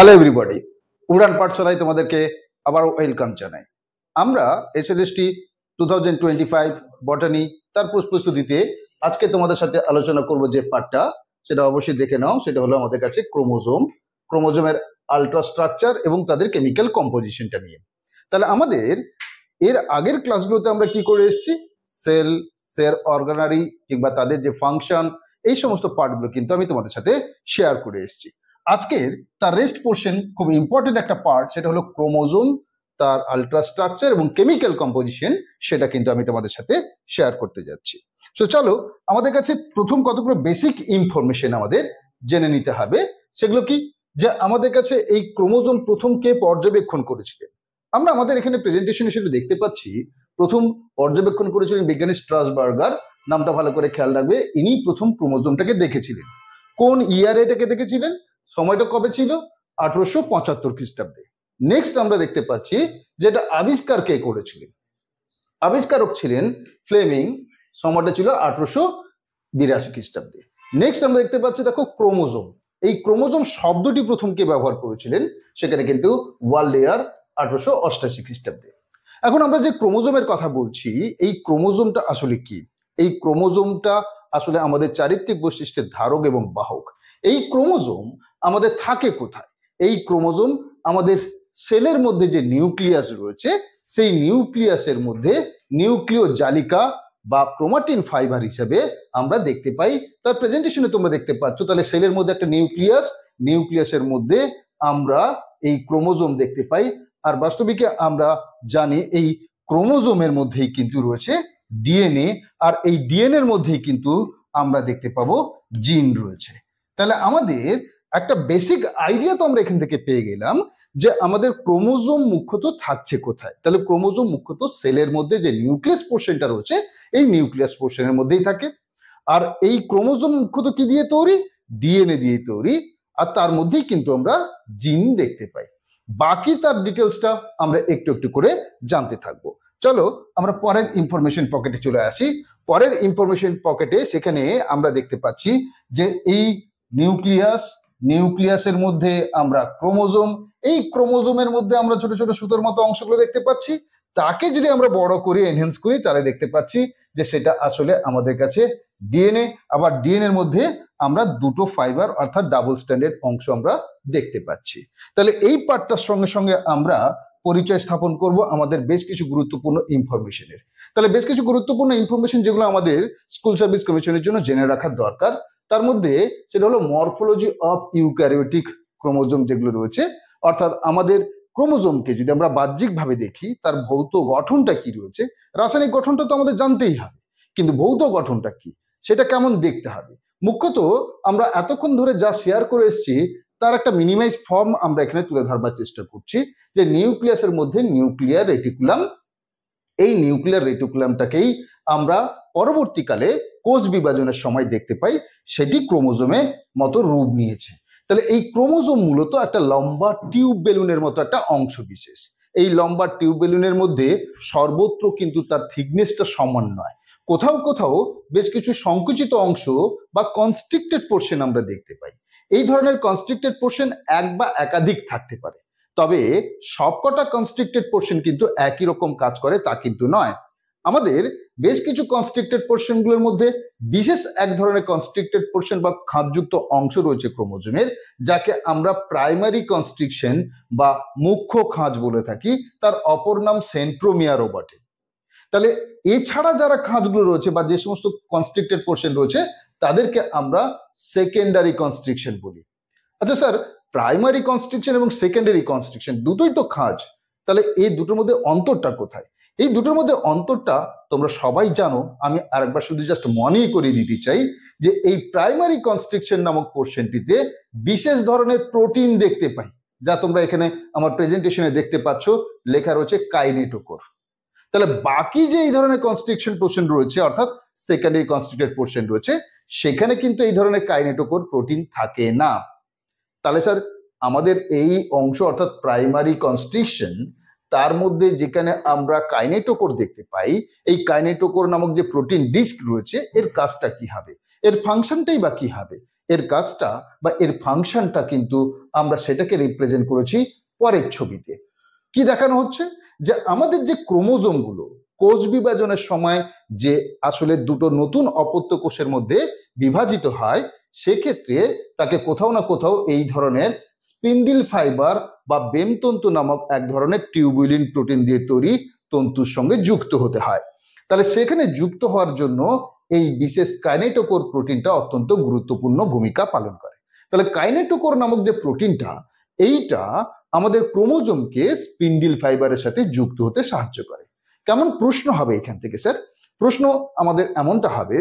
Hello everybody, উড়ান পাঠশালায় তোমাদেরকে আবার ওয়েলকাম জানাই। আমরা এসএলএসটি 2025 বটানি তার প্রস্তুতিতে আজকে তোমাদের সাথে আলোচনা করব যে পার্টটা, সেটা অবশ্যই দেখে নাও। সেটা হলো আমাদের কাছে ক্রোমোজোমের আল্ট্রাস্ট্রাকচার এবং তাদের কেমিক্যাল কম্পোজিশনটা নিয়ে। তাহলে আমাদের এর আগের ক্লাসগুলোতে আমরা কি করে এসেছি, সেল অর্গানারি কিংবা তাদের যে ফাংশন, এই সমস্ত পার্টগুলো কিন্তু আমি তোমাদের সাথে শেয়ার করে এসেছি। আজকের তার রেস্ট পোর্শন খুব ইম্পর্টেন্ট একটা পার্ট, সেটা হলো ক্রোমোজোম, তার আল্ট্রাস্ট্রাকচার এবং কেমিক্যাল কম্পোজিশন, সেটা কিন্তু আমি তোমাদের সাথে শেয়ার করতে যাচ্ছি। সো চলো, আমাদের কাছে প্রথম কতগুলো বেসিক ইনফরমেশন আমাদের জেনে নিতে হবে। সেগুলো কি, যে আমাদের কাছে এই ক্রোমোজোম প্রথম কে পর্যবেক্ষণ করেছিলেন। আমরা আমাদের এখানে প্রেজেন্টেশন হিসেবে দেখতে পাচ্ছি প্রথম পর্যবেক্ষণ করেছিলেন বিজ্ঞানী স্ট্রাসবার্গার। নামটা ভালো করে খেয়াল রাখবে। ইনি প্রথম ক্রোমোজোমটাকে দেখেছিলেন। কোন ইয়ারে এটাকে দেখেছিলেন, সময়টা কবে ছিল? 1875 খ্রিস্টাব্দে। নেক্সট আমরা দেখতে পাচ্ছি যেটা আবিষ্কার কে করেছিলেন, আবিষ্কারক ছিলেন ফ্লেমিং, সময়টা ছিল 1882 খ্রিস্টাব্দে। নেক্সট আমরা দেখতে পাচ্ছি, দেখো ক্রোমোজোম, এই ক্রোমোজোম শব্দটি প্রথম কে ব্যবহার করেছিলেন, সেখানে কিন্তু ওয়াল্ডেয়ার 1888 খ্রিস্টাব্দে। এখন আমরা যে ক্রোমোজোমের কথা বলছি, এই ক্রোমোজোমটা আসলে কি? এই ক্রোমোজোমটা আসলে আমাদের চারিত্রিক বৈশিষ্ট্যের ধারক এবং বাহক। এই ক্রোমোজোম আমাদের থাকে কোথায়? এই ক্রোমোজোম আমাদের সেলের মধ্যে যে নিউক্লিয়াস রয়েছে, সেই নিউক্লিয়াসের মধ্যে নিউক্লিয় জালিকা বা ক্রোমাটিন ফাইবার হিসেবে আমরা দেখতে পাই। তার প্রেজেন্টেশনে তোমরা দেখতে পাচ্ছ। তাহলে সেলের মধ্যে একটা নিউক্লিয়াসের মধ্যে আমরা এই ক্রোমোজোম দেখতে পাই। আর বাস্তবিকে আমরা জানি এই ক্রোমোজোমের মধ্যেই কিন্তু রয়েছে ডিএনএ, আর এই ডিএনএ এর মধ্যেই কিন্তু আমরা দেখতে পাবো জিন রয়েছে। তাহলে আমাদের একটা বেসিক আইডিয়া তো আমরা এখান থেকে পেয়ে গেলাম যে আমাদের ক্রোমোজোম মুখ্যত থাকছে কোথায়। তাহলে ক্রোমোজোম মুখ্যত সেলের মধ্যে যে নিউক্লিয়াস পোর্শনটা রয়েছে, এই নিউক্লিয়াস পোর্শনের মধ্যেই থাকে। আর এই ক্রোমোজোম মুখ্যত কি দিয়ে তৈরি? ডিএনএ দিয়ে তৈরি। আর তার মধ্যেই কিন্তু আমরা জিন দেখতে পাই। বাকি তার ডিটেলসটা আমরা একটু একটু করে জানতে থাকবো। চলো আমরা পরের ইনফরমেশন পকেটে চলে আসি। পরের ইনফরমেশন পকেটে সেখানে আমরা দেখতে পাচ্ছি যে এই নিউক্লিয়াসের মধ্যে আমরা ক্রোমোজোম, এই ক্রোমোজোমের মধ্যে আমরা ছোট ছোট সুতোর মতো অংশগুলো দেখতে পাচ্ছি। তাকে যদি আমরা বড় করি, এনহ্যান্স করি, তাহলে দেখতে পাচ্ছি যে সেটা আসলে আমাদের কাছে ডিএনএ। আবার ডিএনএ এর মধ্যে আমরা দুটো ফাইবার অর্থাৎ ডাবল স্ট্যান্ডার্ড অংশ আমরা দেখতে পাচ্ছি। তাহলে এই পার্টটার সঙ্গে সঙ্গে আমরা পরিচয় স্থাপন করব আমাদের বেশ কিছু গুরুত্বপূর্ণ ইনফরমেশনের। তাহলে বেশ কিছু গুরুত্বপূর্ণ ইনফরমেশন যেগুলো আমাদের স্কুল সার্ভিস কমিশনের জন্য জেনে রাখা দরকার, তার মধ্যে সেটা হলো মরফোলজি অফ ইউক্যারিওটিক ক্রোমোজোম যেগুলো রয়েছে। অর্থাৎ আমাদের ক্রোমোজোমকে যদি আমরা বাহ্যিকভাবে দেখি, তার ভৌত গঠনটা কি রয়েছে। রাসায়নিক গঠনটা তো আমাদের জানতেই হবে, কিন্তু ভৌত গঠনটা কি, সেটা কেমন দেখতে হবে। মুখ্যত আমরা এতক্ষণ ধরে যা শেয়ার করে এসেছি তার একটা মিনিমাইজ ফর্ম আমরা এখানে তুলে ধরবার চেষ্টা করছি। যে নিউক্লিয়াসের মধ্যে নিউক্লিয়ার রেটিকুলাম, এই নিউক্লিয়ার রেটিকুলামটাকেই আমরা পরবর্তীকালে কোষ বিভাজনের সময় দেখতে পাই, সেটি ক্রোমোজোমের মতো রূপ নিয়েছে। তাহলে এই ক্রোমোজোম মূলত একটা লম্বা টিউব বেলুনের মতো একটা অংশ বিশেষ। এই লম্বা টিউব বেলুনের মধ্যে সর্বত্র কিন্তু তার থিকনেসটা সমান নয়। কোথাও কোথাও বেশ কিছু সংকুচিত অংশ বা কনস্ট্রিক্টেড পোর্শন আমরা দেখতে পাই। এই ধরনের কনস্ট্রিক্টেড পোর্শন এক বা একাধিক থাকতে পারে, তবে সবকটা কনস্ট্রিক্টেড পোর্শন কিন্তু একই রকম কাজ করে তা কিন্তু নয়। আমাদের বেশ কিছু কনস্ট্রিক্টেড পোর্শনগুলোর মধ্যে বিশেষ এক ধরনের কনস্ট্রিক্টেড পোর্শন বা খাঁজযুক্ত অংশ রয়েছে ক্রোমোজোমের, যাকে আমরা প্রাইমারি কনস্ট্রিকশন বা মুখ্য খাঁজ বলে থাকি। তার অপর নাম সেন্ট্রোমিয়ারও বটে। তাহলে এছাড়া যারা খাঁজগুলো রয়েছে বা যে সমস্ত কনস্ট্রিক্টেড পোর্শন রয়েছে, তাদেরকে আমরা সেকেন্ডারি কনস্ট্রিকশন বলি। আচ্ছা স্যার, প্রাইমারি কনস্ট্রিকশন এবং সেকেন্ডারি কনস্ট্রিকশন দুটোই তো খাঁজ, তাহলে এই দুটোর মধ্যে অন্তরটা কোথায়? এই দুটোর মধ্যে অন্তরটা তোমরা সবাই জানো, আমি আরেকবার শুধু জাস্ট মনেই করিয়ে দিতে চাই যে এই প্রাইমারি কনস্ট্রিকশন নামক পোর্শনটিতে বিশেষ ধরনের প্রোটিন দেখতে পাই, যা তোমরা এখানে আমার প্রেজেন্টেশনে দেখতে পাচ্ছ, লেখা রয়েছে কাইনেটোকোর। তাহলে বাকি যে এই ধরনের কনস্ট্রিকশন পোর্শন রয়েছে, অর্থাৎ সেকেন্ডারি কনস্ট্রিক্টেড পোর্শন রয়েছে, সেখানে কিন্তু এই ধরনের কাইনেটোকোর প্রোটিন থাকে না। তাহলে স্যার আমাদের এই অংশ অর্থাৎ প্রাইমারি কনস্ট্রিকশন, তার মধ্যে যেখানে আমরা কাইনেটোকোর দেখতে পাই, এই কাইনেটোকোর নামক যে প্রোটিন ডিস্ক রয়েছে, এর কাজটা কি হবে, এর ফাংশনটাই বা কি হবে, এর কাজটা বা এর ফাংশনটা কিন্তু আমরা সেটাকে রিপ্রেজেন্ট করেছি পরের ছবিতে। কি দেখানো হচ্ছে, যে আমাদের যে ক্রোমোজোমগুলো কোষ বিভাজনের সময় যে আসলে দুটো নতুন অপত্য কোষের মধ্যে বিভাজিত হয়, সেক্ষেত্রে তাকে কোথাও না কোথাও এই ধরনের স্পিন্ডিল ফাইবার বা বেমতন্তু নামক এক ধরনের টিউবুলিন প্রোটিন দিয়ে তৈরি তন্তুর সঙ্গে যুক্ত হতে হয়। তাহলে সেখানে যুক্ত হওয়ার জন্য এই বিশেষ কাইনেটোকোর প্রোটিনটা অত্যন্ত গুরুত্বপূর্ণ ভূমিকা পালন করে। তাহলে কাইনেটোকোর নামক যে প্রোটিনটা, এইটা আমাদের ক্রোমোজোমকে স্পিন্ডিল ফাইবারের সাথে যুক্ত হতে সাহায্য করে। কেমন প্রশ্ন হবে এখান থেকে স্যার? প্রশ্ন আমাদের এমনটা হবে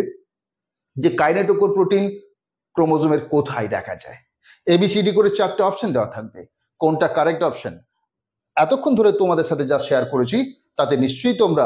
যে কাইনেটোকোর প্রোটিন ক্রোমোজোমের কোথায় দেখা যায়? এবিসিডি করে 4টে অপশন দেওয়া থাকবে, কোনটা কারেক্ট অপশন? এতক্ষণ ধরে তোমাদের সাথে যা শেয়ার করেছি তাতে নিশ্চয়ই তোমরা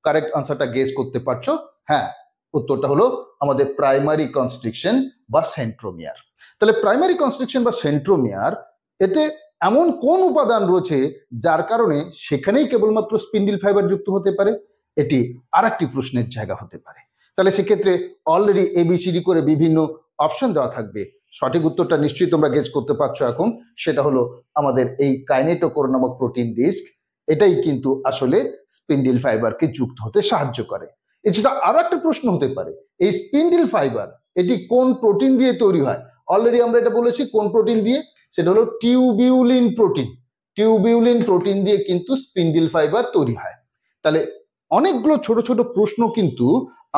কারেক্ট আনসারটা গেস করতে পারছো। হ্যাঁ, উত্তরটা হলো আমাদের প্রাইমারি কনস্ট্রিকশন বা সেন্ট্রোমিয়ার। তাহলে প্রাইমারি কনস্ট্রিকশন বা সেন্ট্রোমিয়ার, এতে এমন কোন উপাদান রয়েছে যার কারণে সেখানেই কেবলমাত্র স্পিন্ডিল ফাইবার যুক্ত হতে পারে? এটি আর একটি প্রশ্নের জায়গা হতে পারে। তাহলে সেক্ষেত্রে অলরেডি এবিসিডি করে বিভিন্ন অপশন দেওয়া থাকবে, সঠিক উত্তরটা নিশ্চয়ই তোমরা গেস করতে পারছো এখন। সেটা হলো আমাদের এই কাইনেটোকোর নামক প্রোটিন ডিস্ক, এটাই কিন্তু আসলে স্পিন্ডিল ফাইবারকে যুক্ত হতে সাহায্য করে। এছাড়া আর একটা প্রশ্ন হতে পারে, এই স্পিন্ডিল ফাইবার এটি কোন প্রোটিন দিয়ে তৈরি হয়? অলরেডি আমরা এটা বলেছি কোন প্রোটিন দিয়ে, সেটা হলো টিউবিউলিন প্রোটিন। টিউবিউলিন প্রোটিন দিয়ে কিন্তু স্পিন্ডিল ফাইবার তৈরি হয়। তাহলে অনেকগুলো ছোট ছোট প্রশ্ন কিন্তু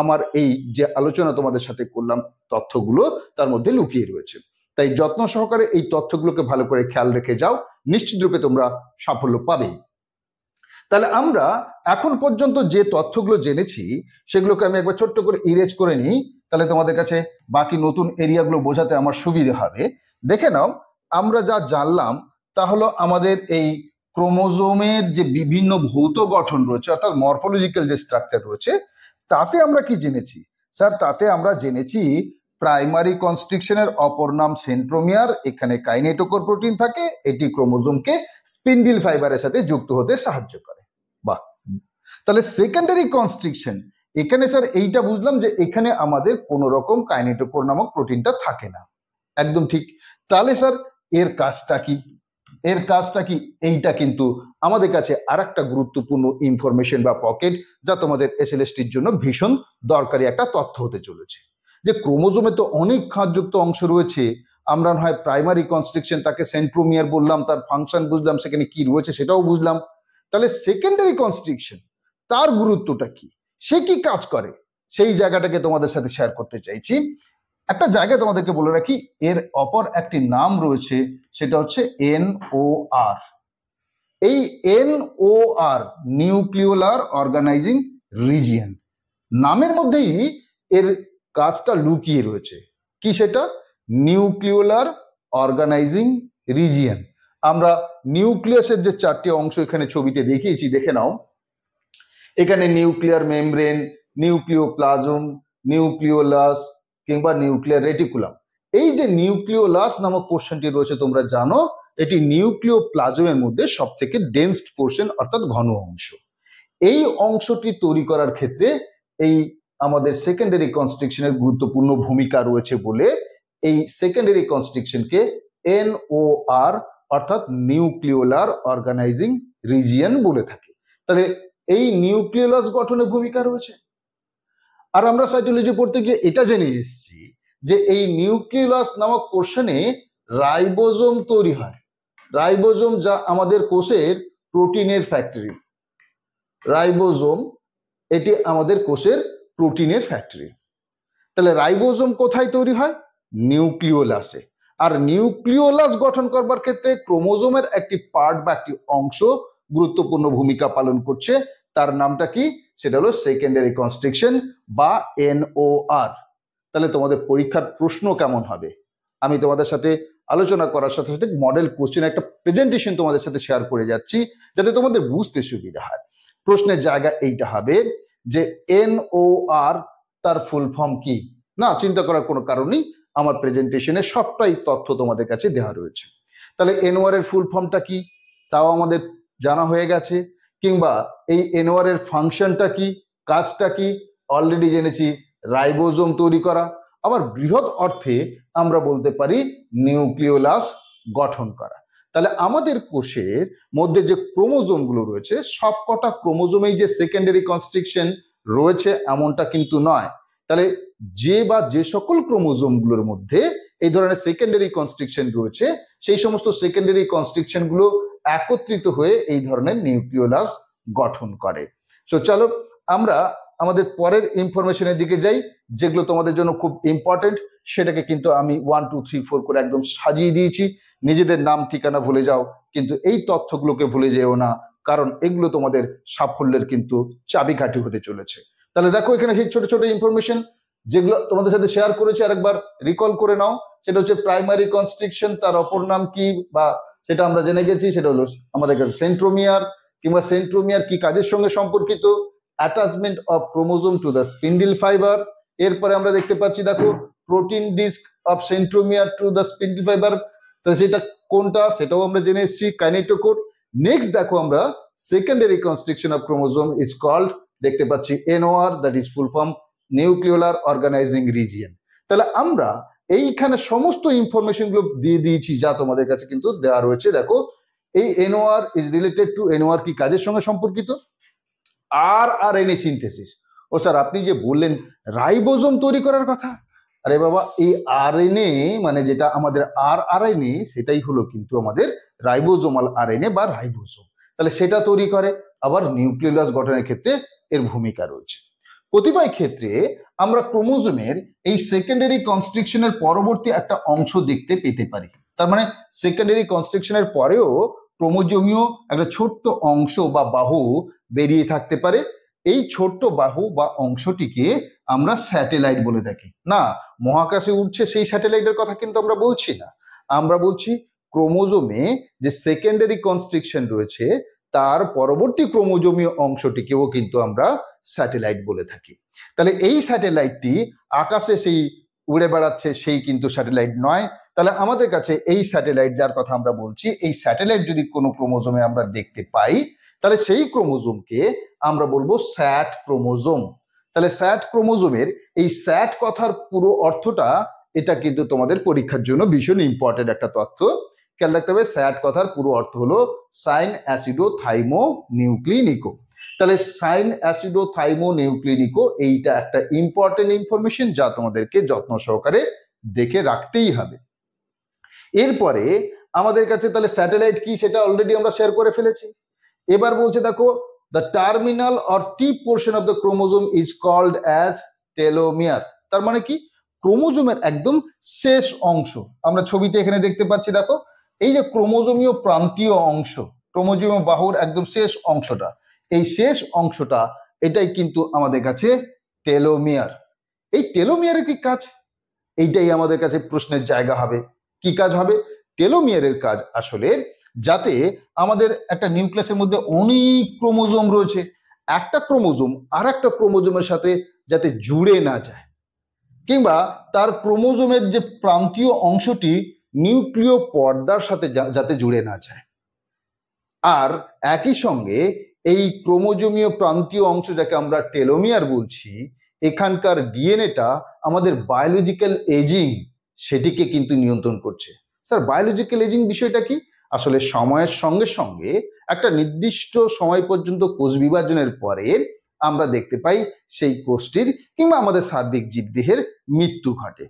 আমার এই যে আলোচনা তোমাদের সাথে করলাম তথ্যগুলো তার মধ্যে লুকিয়ে রয়েছে। তাই যত্ন সহকারে এই তথ্যগুলোকে ভালো করে খেয়াল রেখে যাও, নিশ্চিত রূপে তোমরা সাফল্য পাবেই। তাহলে আমরা এখন পর্যন্ত যে তথ্যগুলো জেনেছি সেগুলোকে আমি একবার ছোট্ট করে ইরেজ করে নিই, তাহলে তোমাদের কাছে বাকি নতুন এরিয়াগুলো বোঝাতে আমার সুবিধা হবে। দেখে নাও, আমরা যা জানলাম তা হলো আমাদের এই ক্রোমোজোমের যে বিভিন্ন ভৌত গঠন রয়েছে, অর্থাৎ মরফোলজিক্যাল যে স্ট্রাকচার রয়েছে, তাতে আমরা কি জেনেছি স্যার? তাতে আমরা জেনেছি প্রাইমারি কনস্ট্রিকশনের অপর নাম সেন্ট্রোমিয়ার, এখানে কাইনেটোকোর প্রোটিন থাকে, এটি ক্রোমোজোমকে স্পিন্ডিল ফাইবারের সাথে যুক্ত হতে সাহায্য করে। বাহ। তাহলে সেকেন্ডারি কনস্ট্রিকশন, এখানে স্যার এইটা বুঝলাম যে এখানে আমাদের কোনো রকম কাইনেটোকোর নামক প্রোটিনটা থাকে না। একদম ঠিক। তাহলে স্যার এর কাজটা কি? এর কাজটা কি? এইটা কিন্তু আমাদের কাছে আর একটা গুরুত্বপূর্ণ ইনফরমেশন বা পকেট, যা তোমাদের এসএলএসটির জন্য ভীষণ দরকারি একটা তথ্য হতে চলেছে। যে ক্রোমোজোমে তো অনেক খাঁজযুক্ত অংশ রয়েছে, আমরা হয় প্রাইমারি কনস্ট্রিকশন তাকে সেন্ট্রোমিয়ার বললাম, তার ফাংশন বুঝলাম, সেখানে কি রয়েছে সেটাও বুঝলাম। তাহলে সেকেন্ডারি কনস্ট্রিকশন, তার গুরুত্বটা কি, সে কি কাজ করে, সেই জায়গাটাকে তোমাদের সাথে শেয়ার করতে চাইছি। একটা জায়গা তোমাদেরকে বলে রাখি, এর অপর একটি নাম রয়েছে, সেটা হচ্ছে NOR। এই NOR নিউক্লিওলার অর্গানাইজিং রিজিয়ন, নামের মধ্যেই এর কাজটা লুকিয়ে রয়েছে। কি সেটা? Nucleolar organizing region. আমরা নিউক্লিয়াসের যে 4টি অংশ এখানে ছবিতে দেখিয়েছি, দেখে নাও। এখানে নিউক্লিয়ার মেমব্রেন, নিউক্লিওপ্লাজম, নিউক্লিওলাস কিংবা নিউক্লিয়ার রেটিকুলাম। এই যে নিউক্লিওলাস নামক পোর্শনটি রয়েছে, তোমরা জানো এটি নিউক্লিওপ্লাজমের মধ্যে সব থেকে ডেন্স পোর্শন, অর্থাৎ ঘন অংশ। এই অংশটি তৈরি করার ক্ষেত্রে এই আমাদের সেকেন্ডারি কনস্ট্রিকশনের গুরুত্বপূর্ণ ভূমিকা রয়েছে বলে এই সেকেন্ডারি কনস্ট্রিকশনকে NOR অর্থাৎ নিউক্লিওলার অর্গানাইজিং রিজিয়ন বলে থাকে। তাহলে এই নিউক্লিওলাস গঠনে ভূমিকা রয়েছে। আর আমরা সাইটোলজি পড়তে গিয়ে এটা জেনে এসেছি যে এই নিউক্লিওলাস নামক পোর্শনে রাইবোজোম তৈরি হয়। রাইবোজোম, যা আমাদের কোষের প্রোটিনের ফ্যাক্টরি। রাইবোজোম এটি আমাদের কোষের প্রোটিনের ফ্যাক্টরি। তাহলে রাইবোজোম কোথায় তৈরি হয়? নিউক্লিওলাসে। আর নিউক্লিওলাস গঠন করবার ক্ষেত্রে ক্রোমোজোমের একটি পার্ট বা একটি অংশ গুরুত্বপূর্ণ ভূমিকা পালন করছে, তার নামটা কি? সেটা হলো সেকেন্ডারি কনস্ট্রিকশন বা NOR। তাহলে তোমাদের পরীক্ষার প্রশ্ন কেমন হবে আমি তোমাদের সাথে আলোচনা করার সাথে সাথে মডেল কোশ্চেন একটা প্রেজেন্টেশন তোমাদের সাথে শেয়ার করে যাচ্ছি, যাতে তোমাদের বুঝতে সুবিধা হয়। প্রশ্নের জায়গা এইটা হবে যে NOR তার ফুল ফর্ম কি? না, চিন্তা করার কোনো কারণ নেই, আমার প্রেজেন্টেশনে সবটাই তথ্য তোমাদের কাছে দেওয়া রয়েছে। তাহলে NOR এর ফুল ফর্মটা কি তাও আমাদের জানা হয়ে গেছে, কিংবা এই NOR এর ফাংশনটা কি, কাজটা কি অলরেডি জেনেছি, রাইবোজোম তৈরি করা। আবার বৃহৎ অর্থে আমরা বলতে পারি নিউক্লিওলাস গঠন করা। তাহলে আমাদের কোষের মধ্যে যে ক্রোমোজোমগুলো রয়েছে সবকটা ক্রোমোজোমেই যে সেকেন্ডারি কনস্ট্রিকশন রয়েছে এমনটা কিন্তু নয়। তাহলে যে সকল ক্রোমোজোমগুলোর মধ্যে এই ধরনের সেকেন্ডারি কনস্ট্রিকশন রয়েছে সেই সমস্ত সেকেন্ডারি কনস্ট্রিকশন গুলো একত্রিত হয়ে এই ধরনের নিউক্লিওলাস গঠন করে। সো চলো আমরা আমাদের পরের ইনফরমেশনের দিকে যাই, যেগুলো তোমাদের জন্য খুব ইম্পর্টেন্ট। সেটাকে কিন্তু আমি 1 2 3 4 করে একদম সাজিয়ে দিয়েছি। নিজেদের নাম ঠিকানা ভুলে যাও, কিন্তু এই তথ্যগুলোকে ভুলে যেও না, কারণ এগুলো তোমাদের সাফল্যের কিন্তু চাবিকাঠি হতে চলেছে। তাহলে দেখো এখানে সেই ছোট ছোট ইনফরমেশন যেগুলো তোমাদের সাথে শেয়ার করেছি আরেকবার রিকল করে নাও। সেটা হচ্ছে প্রাইমারি কনস্ট্রিকশন, তার অপর নাম কি বা সেটা আমরা জেনে গেছি, সেটা হলো আমাদের কাছে সেন্ট্রোমিয়ার, কিংবা সেন্ট্রোমিয়ার কি কাজের সঙ্গে সম্পর্কিত, attachment of chromosome to the spindle fibre. এরপরে আমরা দেখতে পাচ্ছি দেখো protein disc of centromere to the spindle fibre, তাহলে সেটা কোনটা সেটাও আমরা জেনে এসেছি, কাইনেটোকোর। নেক্সট দেখো আমরা secondary constriction of chromosome is called, দেখতে পাচ্ছি NOR, that is full form nucleolar organizing region. তাহলে আমরা এইখানে সমস্ত ইনফরমেশন গুলো দিয়ে দিয়েছি যা তোমাদের কাছে কিন্তু দেওয়া রয়েছে। দেখো এই NOR is related to, NOR কি কাজের সঙ্গে সম্পর্কিত, RNA সিনথেসিস। ও স্যার আপনি যে বললেন রাইবোজোম তৈরি করার কথা, আরে বাবা এই RNA মানে যেটা আমাদের RNA সেটাই হলো কিন্তু আমাদের রাইবোজোমাল RNA বা রাইবোজোম। তাহলে সেটা তৈরি করে, আবার নিউক্লিওলাস গঠনের ক্ষেত্রে এর ভূমিকা রয়েছে। কতিপয় ক্ষেত্রে আমরা ক্রোমোজোমের এই সেকেন্ডারি কনস্ট্রিকশনের পরবর্তী একটা অংশ দেখতে পেতে পারি। তার মানে সেকেন্ডারি কনস্ট্রিকশনের পরেও ক্রোমোজোমীয় একটা ছোট্ট অংশ বা বাহু বেরিয়ে থাকতে পারে। এই ছোট্ট বাহু বা অংশটিকে আমরা স্যাটেলাইট বলে থাকি। না, মহাকাশে উঠছে সেই স্যাটেলাইটের কথা কিন্তু আমরা বলছি না, আমরা বলছি ক্রোমোজোমে যে সেকেন্ডারি কনস্ট্রিকশন রয়েছে তার পরবর্তী ক্রোমোজোমীয় অংশটিকেও কিন্তু আমরা স্যাটেলাইট বলে থাকি। তাহলে এই স্যাটেলাইটটি আকাশে সেই উড়ে বেড়াচ্ছে সেই কিন্তু স্যাটেলাইট নয়। তাহলে আমাদের কাছে এই স্যাটেলাইট যার কথা আমরা বলছি, এই স্যাটেলাইট যদি কোনো ক্রোমোজোমে আমরা দেখতে পাই তাহলে সেই ক্রোমোজোমকে আমরা বলবো স্যাট ক্রোমোজোম। তাহলে স্যাট ক্রোমোজোমের এই স্যাট কথার পুরো অর্থটা, এটা কিন্তু তোমাদের পরীক্ষার জন্য ভীষণ ইম্পর্টেন্ট একটা তথ্য। খেয়াল রাখতে হবে, স্যাট কথার পুরো অর্থ হলো সাইন অ্যাসিডো থাইমো নিউক্লিনিকো। তাহলে সাইন অ্যাসিডো থাইমো নিউক্লিনিকো এইটা একটা ইম্পর্টেন্ট ইনফরমেশন যা তোমাদেরকে যত্ন সহকারে দেখে রাখতেই হবে। এরপরে আমাদের কাছে তাহলে স্যাটেলাইট কি সেটা অলরেডি আমরা শেয়ার করে ফেলেছি। এবার বলছে দেখো the terminal or tip portion of the chromosome is called as telomere. তার মানে কি, ক্রোমোজোমের একদম শেষ অংশ আমরা ছবিতে এখানে দেখতে পাচ্ছি। দেখো এই যে ক্রোমোজোমীয় প্রান্তীয় অংশ, ক্রোমোজোমীয় বাহুর একদম শেষ অংশটা, এই শেষ অংশটা এটাই কিন্তু আমাদের কাছে টেলোমিয়ার। এই টেলোমিয়ারের কি কাজ, এইটাই আমাদের কাছে প্রশ্নের জায়গা হবে। কি কাজ হবে? টেলোমিয়ারের কাজ আসলে যাতে আমাদের একটা নিউক্লিয়াসের মধ্যে অনেক ক্রোমোজোম রয়েছে, একটা ক্রোমোজোম আর একটা ক্রোমোজোমের সাথে যাতে জুড়ে না যায়, কিংবা তার ক্রোমোজোমের যে প্রান্তীয় অংশটি নিউক্লিয় পর্দার সাথে যাতে জুড়ে না যায়। আর একই সঙ্গে এই ক্রোমোজোমীয় প্রান্তীয় অংশ যাকে আমরা টেলোমিয়ার বলছি, এখানকার ডিএনএটা আমাদের বায়োলজিক্যাল এজিং সেটিকে কিন্তু নিয়ন্ত্রণ করছে। স্যার বায়োলজিক্যাল এজিং বিষয়টা কি? আসলে সময়ের সঙ্গে সঙ্গে একটা নির্দিষ্ট সময় পর্যন্ত কোষ বিভাজনের পরে আমরা দেখতে পাই সেই কোষটির কিংবা আমাদের সার্বিক জীবদেহের মৃত্যু ঘটে।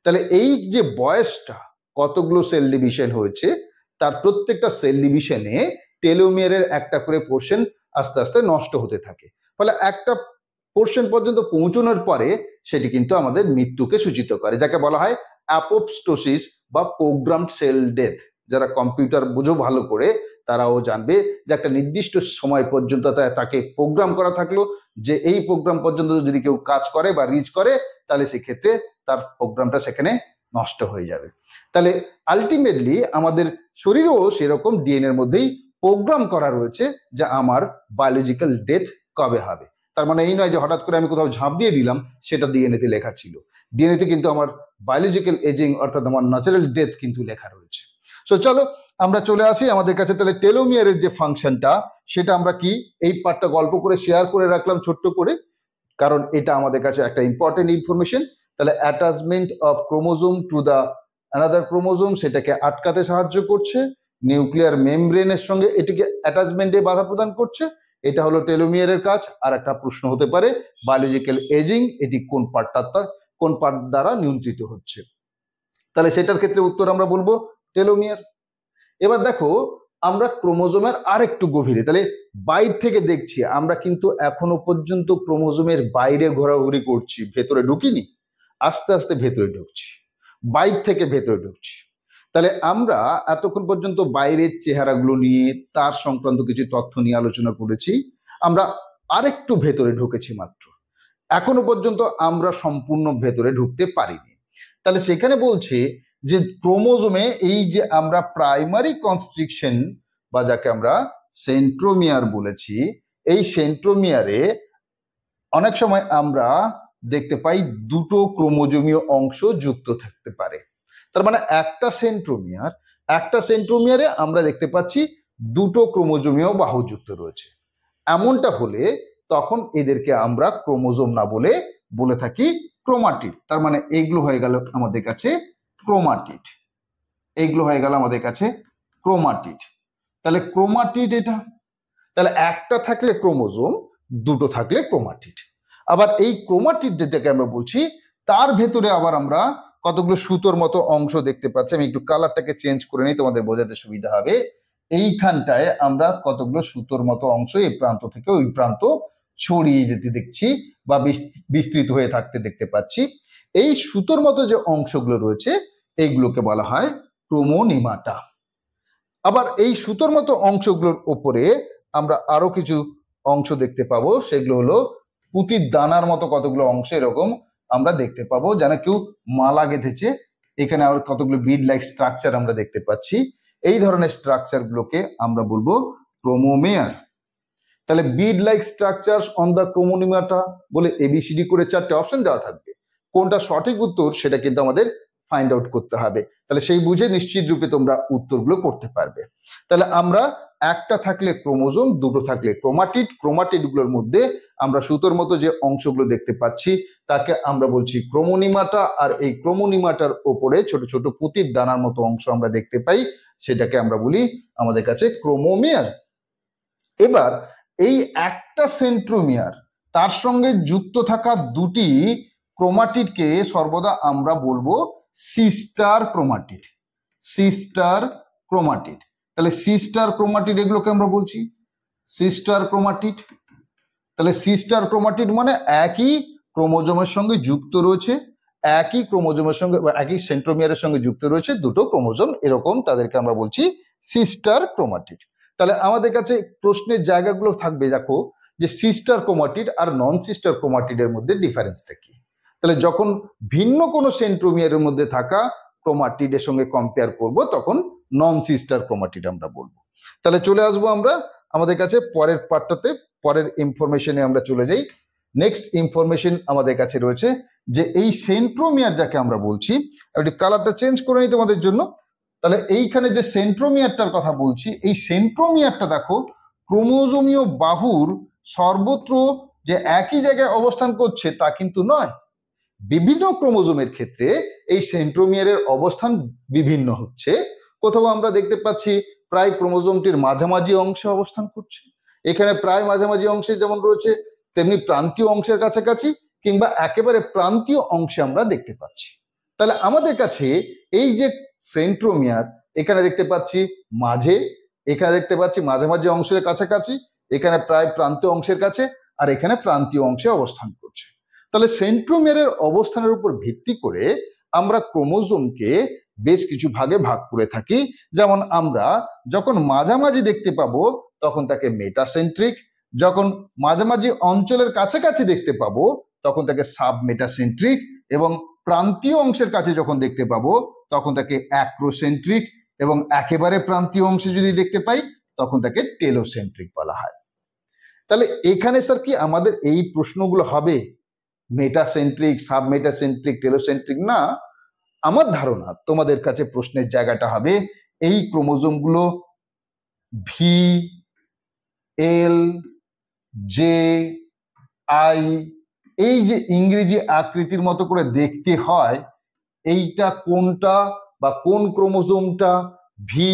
তাহলে এই যে বয়সটা, কতগুলো সেল ডিভিশন হয়েছে, তার প্রত্যেকটা সেল ডিভিশনে টেলোমিয়ারের একটা করে পোর্শন আস্তে আস্তে নষ্ট হতে থাকে। ফলে একটা পোর্শন পর্যন্ত পৌঁছানোর পরে সেটি কিন্তু আমাদের মৃত্যুকে সূচিত করে, যাকে বলা হয় অ্যাপোপ্টোসিস বা প্রোগ্রামড সেল ডেথ। যারা কম্পিউটার বুঝো ভালো করে তারাও জানবে যে একটা নির্দিষ্ট সময় পর্যন্ত তাকে প্রোগ্রাম করা থাকলো, যে এই প্রোগ্রাম পর্যন্ত যদি কেউ কাজ করে বা রিচ করে তাহলে সেক্ষেত্রে তার প্রোগ্রামটা সেখানে নষ্ট হয়ে যাবে। তাহলে আলটিমেটলি আমাদের শরীরেও সেরকম ডিএনএর মধ্যেই প্রোগ্রাম করা রয়েছে যে আমার বায়োলজিক্যাল ডেথ কবে হবে। তার মানে এই নয় যে হঠাৎ করে আমি কোথাও ঝাঁপ দিয়ে দিলাম, সেটা ডিএনএতে লেখা ছিল। ডিএনএতে কিন্তু আমার বায়োলজিক্যাল এজিং অর্থাৎ আমার ন্যাচারাল ডেথ কিন্তু লেখা রয়েছে। সো চলো আমরা চলে আসি আমাদের কাছে। তাহলে টেলোমিয়ারের যে ফাংশনটা সেটা আমরা কি এই পার্টটা গল্প করে শেয়ার করে রাখলাম ছোট্ট করে, কারণ এটা আমাদের কাছে একটা ইম্পর্টেন্ট ইনফরমেশন। তাহলে attachment of chromosome to the another chromosome সেটাকে আটকাতে সাহায্য করছে, নিউক্লিয়ার মেমব্রেনের সঙ্গে এটিকে অ্যাটাচমেন্টে বাধা প্রদান করছে। এটা হলো টেলোমিয়ারের কাজ। আর একটা প্রশ্ন হতে পারে বায়োলজিক্যাল এজিং, এটি কোন পার্ট দ্বারা নিয়ন্ত্রিত হচ্ছে। তাহলে সেটার ক্ষেত্রে উত্তর আমরা বলবো টেলোমিয়ার। এবার দেখো আমরা ক্রোমোজোমের আর একটু গভীরে, তাহলে বাইরে থেকে দেখছি আমরা কিন্তু এখনো পর্যন্ত ক্রোমোজোমের বাইরে ঘোরাঘুরি করছি, ভেতরে ঢুকিনি, আস্তে আস্তে ভেতরে ঢুকছি, বাইরে থেকে ভেতরে ঢুকছি। তাহলে আমরা এতক্ষণ পর্যন্ত বাইরের চেহারাগুলো নিয়ে তার সংক্রান্ত কিছু তথ্য নিয়ে আলোচনা করেছি, আমরা আরেকটু ভেতরে ঢুকেছি মাত্র, এখনো পর্যন্ত আমরা সম্পূর্ণ ভেতরে ঢুকতে পারিনি। তাহলে সেখানে বলছে যে ক্রোমোজোমে এই যে আমরা প্রাইমারি কনস্ট্রিকশন বা যাকে আমরা সেন্ট্রোমিয়ার বলেছি, এই সেন্ট্রোমিয়ারে অনেক সময় আমরা দেখতে পাই দুটো ক্রোমোজোমীয় অংশ যুক্ত থাকতে পারে। তার মানে একটা সেন্ট্রোমিয়ারে আমরা দেখতে পাচ্ছি দুটো ক্রোমোজোমীয় বাহু যুক্ত রয়েছে। এমনটা হলে তখন এদেরকে আমরা ক্রোমোজোম না বলে থাকি ক্রোমাটিড। তার মানে এইগুলো হয়ে গেল আমাদের কাছে ক্রোমাটিড, এইগুলো হয়ে গেল আমাদের কাছে ক্রোমাটিড। তাহলে ক্রোমাটিড এটা, তাহলে একটা থাকলে ক্রোমোজোম, দুটো থাকলে ক্রোমাটিড। আবার এই ক্রোমাটিড যেটাকে আমরা বলছি তার ভেতরে আবার আমরা কতগুলো সুতোর মতো অংশ দেখতে পাচ্ছি। আমি একটু কালারটাকে চেঞ্জ করে নিই, তোমাদের বোঝাতে সুবিধা হবে। এইখানটায় আমরা কতগুলো সুতোর মতো অংশ এই প্রান্ত থেকে ওই প্রান্ত ছড়িয়ে যেতে দেখছি বা বিস্তৃত হয়ে থাকতে দেখতে পাচ্ছি। এই সুতোর মতো যে অংশগুলো রয়েছে এইগুলোকে বলা হয় ক্রোমোনিমাটা। আবার এই সুতোর মতো অংশগুলোর ওপরে আমরা আরো কিছু অংশ দেখতে পাবো, সেগুলো হলো পুঁতির দানার মতো কতগুলো অংশ এরকম আমরা দেখতে পাবো, যেন কেউ মালা গেঁথেছে। এখানে আবার কতগুলো বিড লাইক স্ট্রাকচার আমরা দেখতে পাচ্ছি। এই ধরনের স্ট্রাকচার গুলোকে আমরা বলবো ক্রোমোমেয়ার। তাহলে বিড লাইক স্ট্রাকচার অন দা ক্রোমোনিমাটা বলে এবিসিডি করে 4টে অপশন দেওয়া থাকবে, কোনটা সঠিক উত্তর সেটা কিন্তু আমাদের ফাইন্ড আউট করতে হবে। তাহলে সেই বুঝে নিশ্চিত রূপে তোমরা উত্তরগুলো করতে পারবে। তাহলে আমরা একটা থাকলে ক্রোমোজোম, দুটো থাকলে ক্রোমাটিড গুলোর মধ্যে আমরা সুতোর মতো যে অংশগুলো দেখতে পাচ্ছি তাকে আমরা বলছি ক্রোমোনিমাটা। আর এই ক্রোমোনিমাটার ওপরে ছোট ছোট পুঁতির দানার মতো অংশ আমরা দেখতে পাই, সেটাকে আমরা বলি আমাদের কাছে ক্রোমোমিয়ার। এবার এই একটা সেন্ট্রোমিয়ার তার সঙ্গে যুক্ত থাকা দুটি ক্রোমাটিডকে সর্বদা আমরা বলবো সিস্টার ক্রোমাটিড। তাহলে সিস্টার ক্রোমাটিড এগুলোকে আমরা বলছি সিস্টার ক্রোমাটিড। তাহলে সিস্টার ক্রোমাটিড মানে একই ক্রোমোজোমের সঙ্গে যুক্ত রয়েছে, একই ক্রোমোজোমের সঙ্গে একই সেন্ট্রোমিয়ারের সঙ্গে যুক্ত রয়েছে দুটো ক্রোমোজোম, এরকম তাদেরকে আমরা বলছি সিস্টার ক্রোমাটিড। তাহলে আমাদের কাছে প্রশ্নের জায়গাগুলো থাকবে, দেখো যে সিস্টার ক্রোমাটিড আর নন সিস্টার ক্রোমাটিডের মধ্যে ডিফারেন্সটা কি। তাহলে যখন ভিন্ন কোনো সেন্ট্রোমিয়ারের মধ্যে থাকা ক্রোমাটিডের সঙ্গে কম্পেয়ার করব তখন নন সিস্টার ক্রোমাটিড আমরা বলবো। তাহলে চলে আসবো আমরা আমাদের কাছে পরের পার্টটাতে, পরের ইনফরমেশনে আমরা চলে যাই। নেক্সট ইনফরমেশন আমাদের কাছে রয়েছে যে এই সেন্ট্রোমিয়ার যাকে আমরা বলছি, একটু কালারটা চেঞ্জ করে নিই তোমাদের জন্য। তাহলে এইখানে যে সেন্ট্রোমিয়ারটার কথা বলছি, এই সেন্ট্রোমিয়ারটা দেখো ক্রোমোজোমীয় বাহুর সর্বত্র যে একই জায়গায় অবস্থান করছে তা কিন্তু নয়। বিভিন্ন ক্রোমোজোমের ক্ষেত্রে এই সেন্ট্রোমিয়ারের অবস্থান বিভিন্ন হচ্ছে। কোথাও আমরা দেখতে পাচ্ছি প্রায় ক্রোমোজোমটির মাঝামাঝি অংশে অবস্থান করছে, এখানে প্রায় মাঝামাঝি অংশে যেমন রয়েছে তেমনি প্রান্তীয় অংশের কাছাকাছি কিংবা একেবারে প্রান্তীয় অংশে আমরা দেখতে পাচ্ছি। তাহলে আমাদের কাছে এই যে সেন্ট্রোমিয়ার, এখানে দেখতে পাচ্ছি মাঝে, এখানে দেখতে পাচ্ছি মাঝামাঝি অংশের কাছাকাছি, এখানে প্রায় প্রান্তীয় অংশের কাছে, আর এখানে প্রান্তীয় অংশে অবস্থান করছে। তাহলে সেন্ট্রোমিয়ারের অবস্থানের উপর ভিত্তি করে আমরা ক্রোমোজোমকে বেশ কিছু ভাগে ভাগ করে থাকি। যেমন আমরা যখন মাঝামাঝি দেখতে পাবো তখন তাকে মেটাসেন্ট্রিক, যখন মাঝামাঝি অঞ্চলের কাছাকাছি দেখতে পাবো তখন তাকে সাবমেটাসেন্ট্রিক, এবং প্রান্তীয় অংশের কাছে যখন দেখতে পাবো তখন তাকে অ্যাক্রোসেন্ট্রিক, এবং একেবারে প্রান্তীয় অংশে যদি দেখতে পাই তখন তাকে টেলোসেন্ট্রিক বলা হয়। তাহলে এখানে স্যার কি আমাদের এই প্রশ্নগুলো হবে মেটাসেন্ট্রিক, সাবমেটাসেন্ট্রিক, টেলোসেন্ট্রিক? না, আমার ধারণা তোমাদের কাছে প্রশ্নের জায়গাটা হবে এই ক্রোমোজোমগুলো ভি, এল, জে, আই, এই যে ইংরেজি আকৃতির মতো করে দেখতে হয়, এইটা কোনটা বা কোন ক্রোমোজোমটা ভি,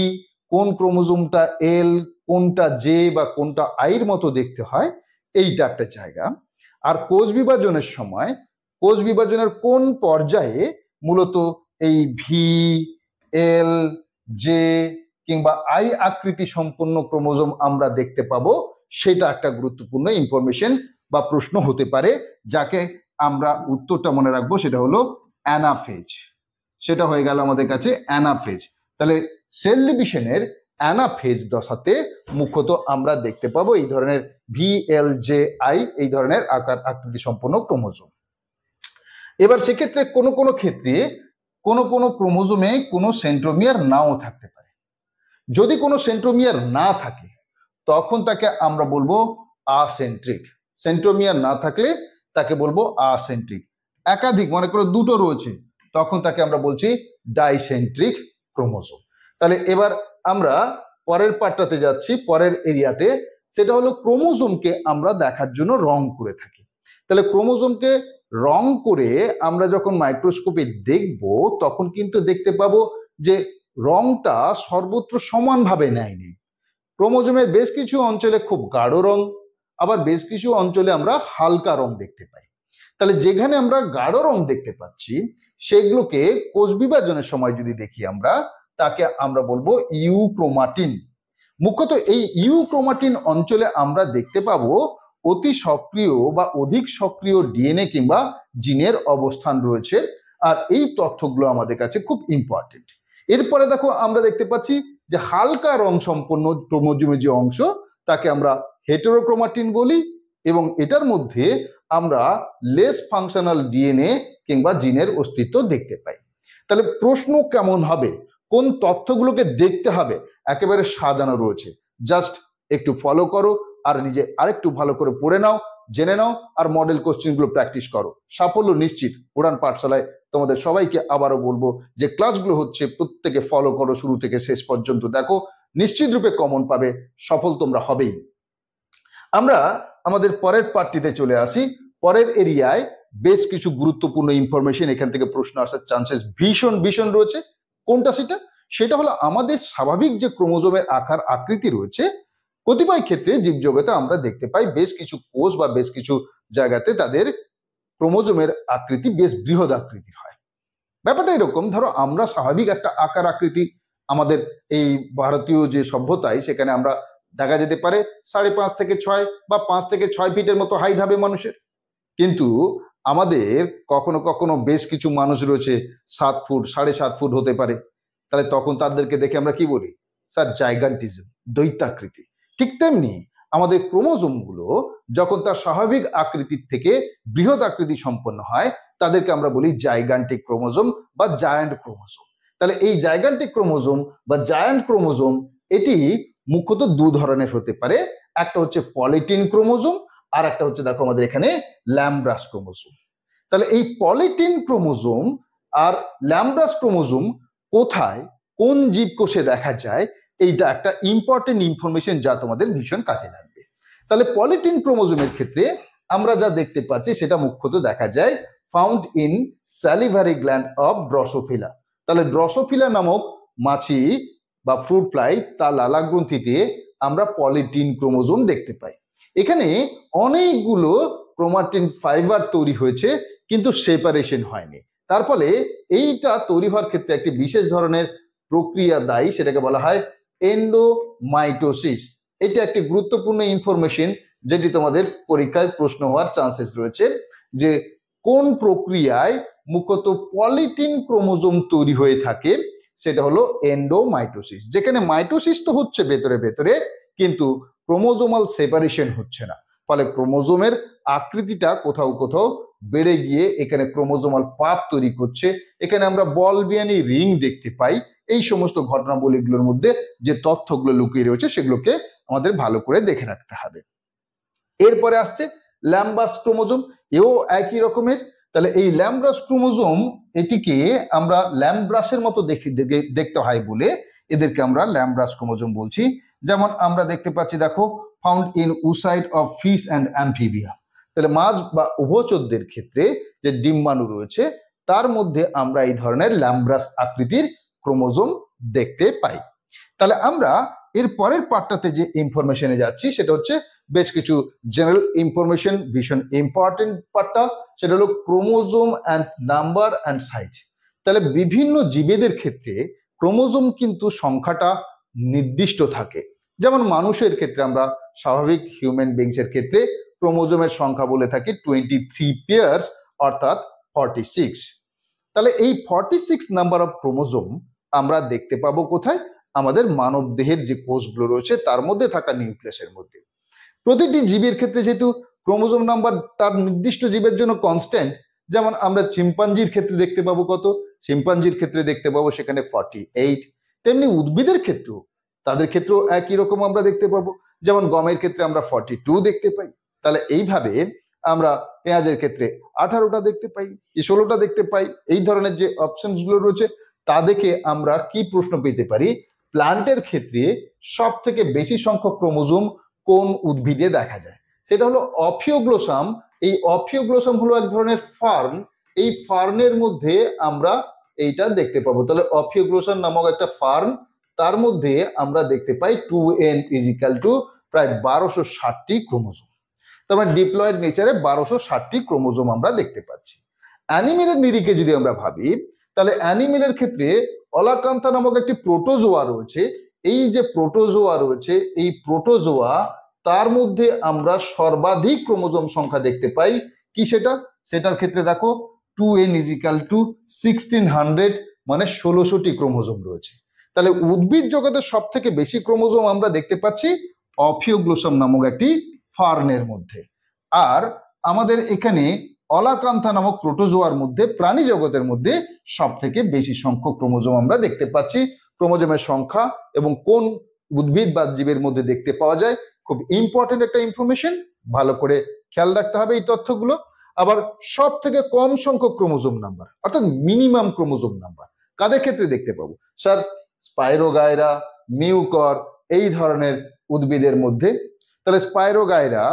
কোন ক্রোমোজোমটা এল, কোনটা জে বা কোনটা আইর মতো দেখতে হয়, এইটা একটা জায়গা। আর কোষ বিভাজনের সময় কোষ বিভাজনের কোন পর্যায়ে মূলত এই ভি, এল, জে কিংবা আই আকৃতি সম্পন্ন ক্রোমোজোম আমরা দেখতে পাবো, সেটা একটা গুরুত্বপূর্ণ ইনফরমেশন বা প্রশ্ন হতে পারে, যাকে আমরা উত্তরটা মনে রাখবো, সেটা হলো অ্যানাফেজ। সেটা হয়ে গেল আমাদের কাছে অ্যানাফেজ। তাহলে সেল ডিভিশনের অ্যানাফেজ দশাতে মুখ্যত আমরা দেখতে পাবো এই ধরনের ভি, এল, জে, আই, এই ধরনের আকার আকৃতি সম্পন্ন ক্রোমোজোম। এবার সেক্ষেত্রে কোনো ক্ষেত্রে কোনো ক্রোমোজোমে কোনো সেন্ট্রোমিয়ার নাও থাকতে পারে। যদি কোনো সেন্ট্রোমিয়ার না থাকে তখন তাকে আমরা বলবো আসেন্ট্রিক। সেন্ট্রোমিয়ার না থাকলে তাকে বলবো আসেন্ট্রিক। একাধিক, মনে করো দুটো রয়েছে, তখন তাকে আমরা বলছি ডাইসেন্ট্রিক ক্রোমোজোম। তাহলে এবার আমরা পরের পার্টটাতে যাচ্ছি, পরের এরিয়াতে। সেটা হলো ক্রোমোজোমকে আমরা দেখার জন্য রং করে থাকি। তাহলে ক্রোমোজোমকে রং করে আমরা যখন মাইক্রোস্কোপে দেখব তখন কিন্তু দেখতে পাবো যে রংটা সর্বত্র সমানভাবে নেয়নি। ক্রোমোজোমের বেশ কিছু অঞ্চলে খুব গাঢ় রং, আবার বেশ কিছু অঞ্চলে আমরা হালকা রং দেখতে পাই। তাহলে যেখানে আমরা গাঢ় রং দেখতে পাচ্ছি সেগুলোকে কোষ বিভাজনের সময় যদি দেখি আমরা, তাকে আমরা বলবো ইউক্রোমাটিন। মুখ্যত এই ইউক্রোমাটিন অঞ্চলে আমরা দেখতে পাবো অতি সক্রিয় বা অধিক সক্রিয় ডিএনএ কিংবা জিনের অবস্থান রয়েছে, আর এই তথ্যগুলো আমাদের কাছে খুব ইম্পর্টেন্ট। এরপরে দেখো আমরা দেখতে পাচ্ছি যে হালকা রং সম্পন্ন ক্রোমোজোমের যে অংশ, তাকে আমরা হেটেরোক্রোমাটিন বলি, এবং এটার মধ্যে আমরা লেস ফাংশনাল ডিএনএ কিংবা জিনের অস্তিত্ব দেখতে পাই। তাহলে প্রশ্ন কেমন হবে, কোন তথ্যগুলোকে দেখতে হবে, একেবারে সাজানো রয়েছে। জাস্ট একটু ফলো করো আর নিজে আরেকটু ভালো করে পড়ে নাও, জেনে নাও, আর মডেল কোশ্চেনগুলো প্র্যাকটিস করো। সাফল্য নিশ্চিত। উড়ান পাঠশালায় তোমাদের সবাইকে আবারও বলবো যে ক্লাসগুলো হচ্ছে, প্রত্যেকে ফলো করো, শুরু থেকে শেষ পর্যন্ত দেখো, নিশ্চিত রূপে কমন পাবে, সফল তোমরা হবেই। আমরা আমাদের পরের পার্টটিতে চলে আসি। পরের এরিয়ায় বেশ কিছু গুরুত্বপূর্ণ ইনফরমেশন, এখান থেকে প্রশ্ন আসার চান্সেস ভীষণ রয়েছে। কোনটা সেটা হলো আমাদের স্বাভাবিক যে ক্রোমোজোমের আকার আকৃতি রয়েছে, কতিপয় ক্ষেত্রে জীবজগতে আমরা দেখতে পাই বেশ কিছু কোষ বা বেশ কিছু জায়গাতে তাদের ক্রোমোজোমের আকৃতি বেশ বৃহৎ আকৃতির হয়। ব্যাপারটা এরকম, ধরো আমরা স্বাভাবিক একটা আকার আকৃতি আমাদের এই ভারতীয় যে সভ্যতায়, সেখানে আমরা দেখা যেতে পারে 5.5 থেকে 6 বা 5 থেকে 6 ফিটের মতো হাইট হবে মানুষের। কিন্তু আমাদের কখনো বেশ কিছু মানুষ রয়েছে 7 ফুট, 7.5 ফুট হতে পারে। তাহলে তখন তাদেরকে দেখে আমরা কি বলি? Sir gigantism, দৈত্যাকৃতি। ঠিক তেমনি আমাদের ক্রোমোজোমগুলো যখন তার স্বাভাবিক আকৃতির থেকে বৃহৎ আকৃতি সম্পন্ন হয়, তাদেরকে আমরা বলি জাইগান্টিক ক্রোমোজোম বা জায়ান্ট ক্রোমোজোম। তাহলে এই জাইগান্টিক ক্রোমোজোম বা জায়ান্ট ক্রোমোজোম এটি মুখ্যত দু ধরনের হতে পারে। একটা হচ্ছে পলিটিন ক্রোমোজোম, আর একটা হচ্ছে দেখো আমাদের এখানে ল্যামব্রাস ক্রোমোজোম। তাহলে এই পলিটিন ক্রোমোজোম আর ল্যামব্রাস ক্রোমোজোম কোথায়, কোন জীবকোষে দেখা যায়, এইটা একটা ইম্পর্টেন্ট ইনফরমেশন যা তোমাদের ভীষণ কাজে লাগবে। তাহলে পলিটিন ক্রোমোজোমের ক্ষেত্রে আমরা যা দেখতে পাচ্ছি সেটা মুখ্যত দেখা যায় found in salivary gland of Drosophila. তাহলে ড্রসোফিলা নামক মাছি বা ফ্রুট ফ্লাই, তার লালা গ্রন্থিতে আমরা পলিটিন ক্রোমোজোম দেখতে পাই। এখানে অনেকগুলো ক্রোমাটিন ফাইবার তৈরি হয়েছে, কিন্তু সেপারেশন হয়নি। তার ফলে এইটা তৈরি হওয়ার ক্ষেত্রে একটি বিশেষ ধরনের প্রক্রিয়া দায়ী, সেটাকে বলা হয় এন্ডোমাইটোসিস। এটা একটি গুরুত্বপূর্ণ ইনফরমেশন যেটি তোমাদের পরীক্ষায় প্রশ্ন হওয়ার চান্সেস রয়েছে, যে কোন প্রক্রিয়ায় মুখ্যত পলিটিন ক্রোমোজোম তৈরি হয়ে থাকে, সেটা হলো এন্ডোমাইটোসিস। যেখানে মাইটোসিস তো হচ্ছে ভেতরে, কিন্তু ক্রোমোজোমাল সেপারেশন হচ্ছে না। ফলে ক্রোমোজোমের আকৃতিটা কোথাও বেড়ে গিয়ে এখানে ক্রোমোজোমাল পাত তৈরি করছে। এখানে আমরা বল বিয়ানি রিং দেখতে পাই। এই সমস্ত ঘটনাবলীগুলোর মধ্যে যে তথ্যগুলো লুকিয়ে রয়েছে সেগুলোকে আমাদের ভালো করে দেখে রাখতে হবে। এরপরে আসছে ল্যামব্রাস ক্রোমোজোম, এও একই রকমের। তাহলে এই ল্যামব্রাস ক্রোমোজোম, এটিকে আমরা ল্যামব্রাসের মতো দেখতে হয় বলে এদেরকে আমরা ল্যামব্রাস ক্রোমোজোম বলছি। যেমন আমরা দেখতে পাচ্ছি, দেখো, found in oocyte of fish and Amphibia. তাহলে মাছ বা উভচরদের ক্ষেত্রে যে ডিম্বাণু রয়েছে তার মধ্যে আমরা এই ধরনের ল্যাম্ব্রাস আকৃতির ক্রোমোজোম দেখতে পাই। তাহলে আমরা এর পরের পার্টটাতে যে ইনফরমেশনে যাচ্ছি সেটা হচ্ছে বেশ কিছু জেনারেল ইনফরমেশন, ভীষণ ইম্পর্টেন্ট পার্টটা, সেটা হলো chromosome and number and size. তাহলে বিভিন্ন জীবেদের ক্ষেত্রে ক্রোমোজোম কিন্তু সংখ্যাটা নির্দিষ্ট থাকে। যেমন মানুষের ক্ষেত্রে আমরা স্বাভাবিক হিউম্যান বিংস এর ক্ষেত্রে ক্রোমোজোমের সংখ্যা বলে থাকি 23 পেয়ার্স অর্থাৎ 46। তাহলে এই 46 নাম্বার অফ ক্রোমোজোম আমরা দেখতে পাবো কোথায়? আমাদের মানব দেহের যে কোষগুলো রয়েছে তার মধ্যে থাকা নিউক্লিয়াসের মধ্যে। প্রতিটি জীবের ক্ষেত্রে যেহেতু ক্রোমোজোম নাম্বার তার নির্দিষ্ট জীবের জন্য কনস্ট্যান্ট, যেমন আমরা চিম্পাঞ্জির ক্ষেত্রে দেখতে পাবো কত? চিম্পাঞ্জির ক্ষেত্রে দেখতে পাবো সেখানে 48। তেমনি উদ্ভিদের ক্ষেত্রেও তাদের ক্ষেত্রেও একই রকম আমরা দেখতে পাবো, যেমন গমের ক্ষেত্রে আমরা 42 দেখতে পাই। তাহলে এইভাবে আমরা পেঁয়াজের ক্ষেত্রে 18টা দেখতে পাই, 16টা দেখতে পাই। এই ধরনের যে অপশনস গুলো রয়েছে তা দেখে আমরা কি প্রশ্ন পেতে পারি? প্ল্যান্টের ক্ষেত্রে সব থেকে বেশি সংখ্যক ক্রোমোজোম কোন উদ্ভিদে দেখা যায়? সেটা হলো অফিওগ্লোসাম। এই অফিওগ্লোসাম হলো এক ধরনের ফার্ন, এই ফার্নের মধ্যে আমরা এইটা দেখতে পাবো। তাহলে অফিওগ্লোসাম নামক একটা ফার্ন, তার মধ্যে আমরা দেখতে পাই 2n = প্রায় 1260টি ক্রোমোজোম। তার মানে ডিপ্লয়েড নেচারে 1260টি ক্রোমোজোম আমরা দেখতে পাচ্ছি। অ্যানিমেলের নিরিখে যদি আমরা ভাবি, তাহলে অ্যানিমেলের ক্ষেত্রে অলাকান্থা নামক একটি প্রোটোজোয়া রয়েছে। এই যে প্রোটোজোয়া রয়েছে, এই প্রোটোজোয়া তার মধ্যে আমরা সর্বাধিক ক্রোমোজোম সংখ্যা দেখতে পাই। কি সেটা? সেটার ক্ষেত্রে দেখো 2n = 1600, মানে 1600টি ক্রোমোজোম রয়েছে। তাহলে উদ্ভিদ জগতে সব থেকে বেশি ক্রোমোজোম আমরা দেখতে পাচ্ছি অফিওগ্লোসাম নামক একটি ফার্নের মধ্যে। আর আমাদের এখানে অলাকান্থা নামক প্রোটোজোয়ার মধ্যে, প্রাণী জগতের মধ্যে সব থেকে বেশি সংখ্যক ক্রোমোজোম আমরা দেখতে পাচ্ছি। ক্রোমোজোমের সংখ্যা এবং কোন উদ্ভিদ বা জীবের মধ্যে দেখতে পাওয়া যায়, খুব ইম্পর্টেন্ট একটা ইনফরমেশন, ভালো করে খেয়াল রাখতে হবে এই তথ্যগুলো। আবার সব থেকে কম সংখ্যক ক্রোমোজোম নাম্বার অর্থাৎ মিনিমাম ক্রোমোজোম নাম্বার কাদের ক্ষেত্রে দেখতে পাবো? স্যার, স্পাইরোগাইরা, মিউকর, এই ধরনের উদ্ভিদের মধ্যে। তাহলে স্পাইরোগাইরা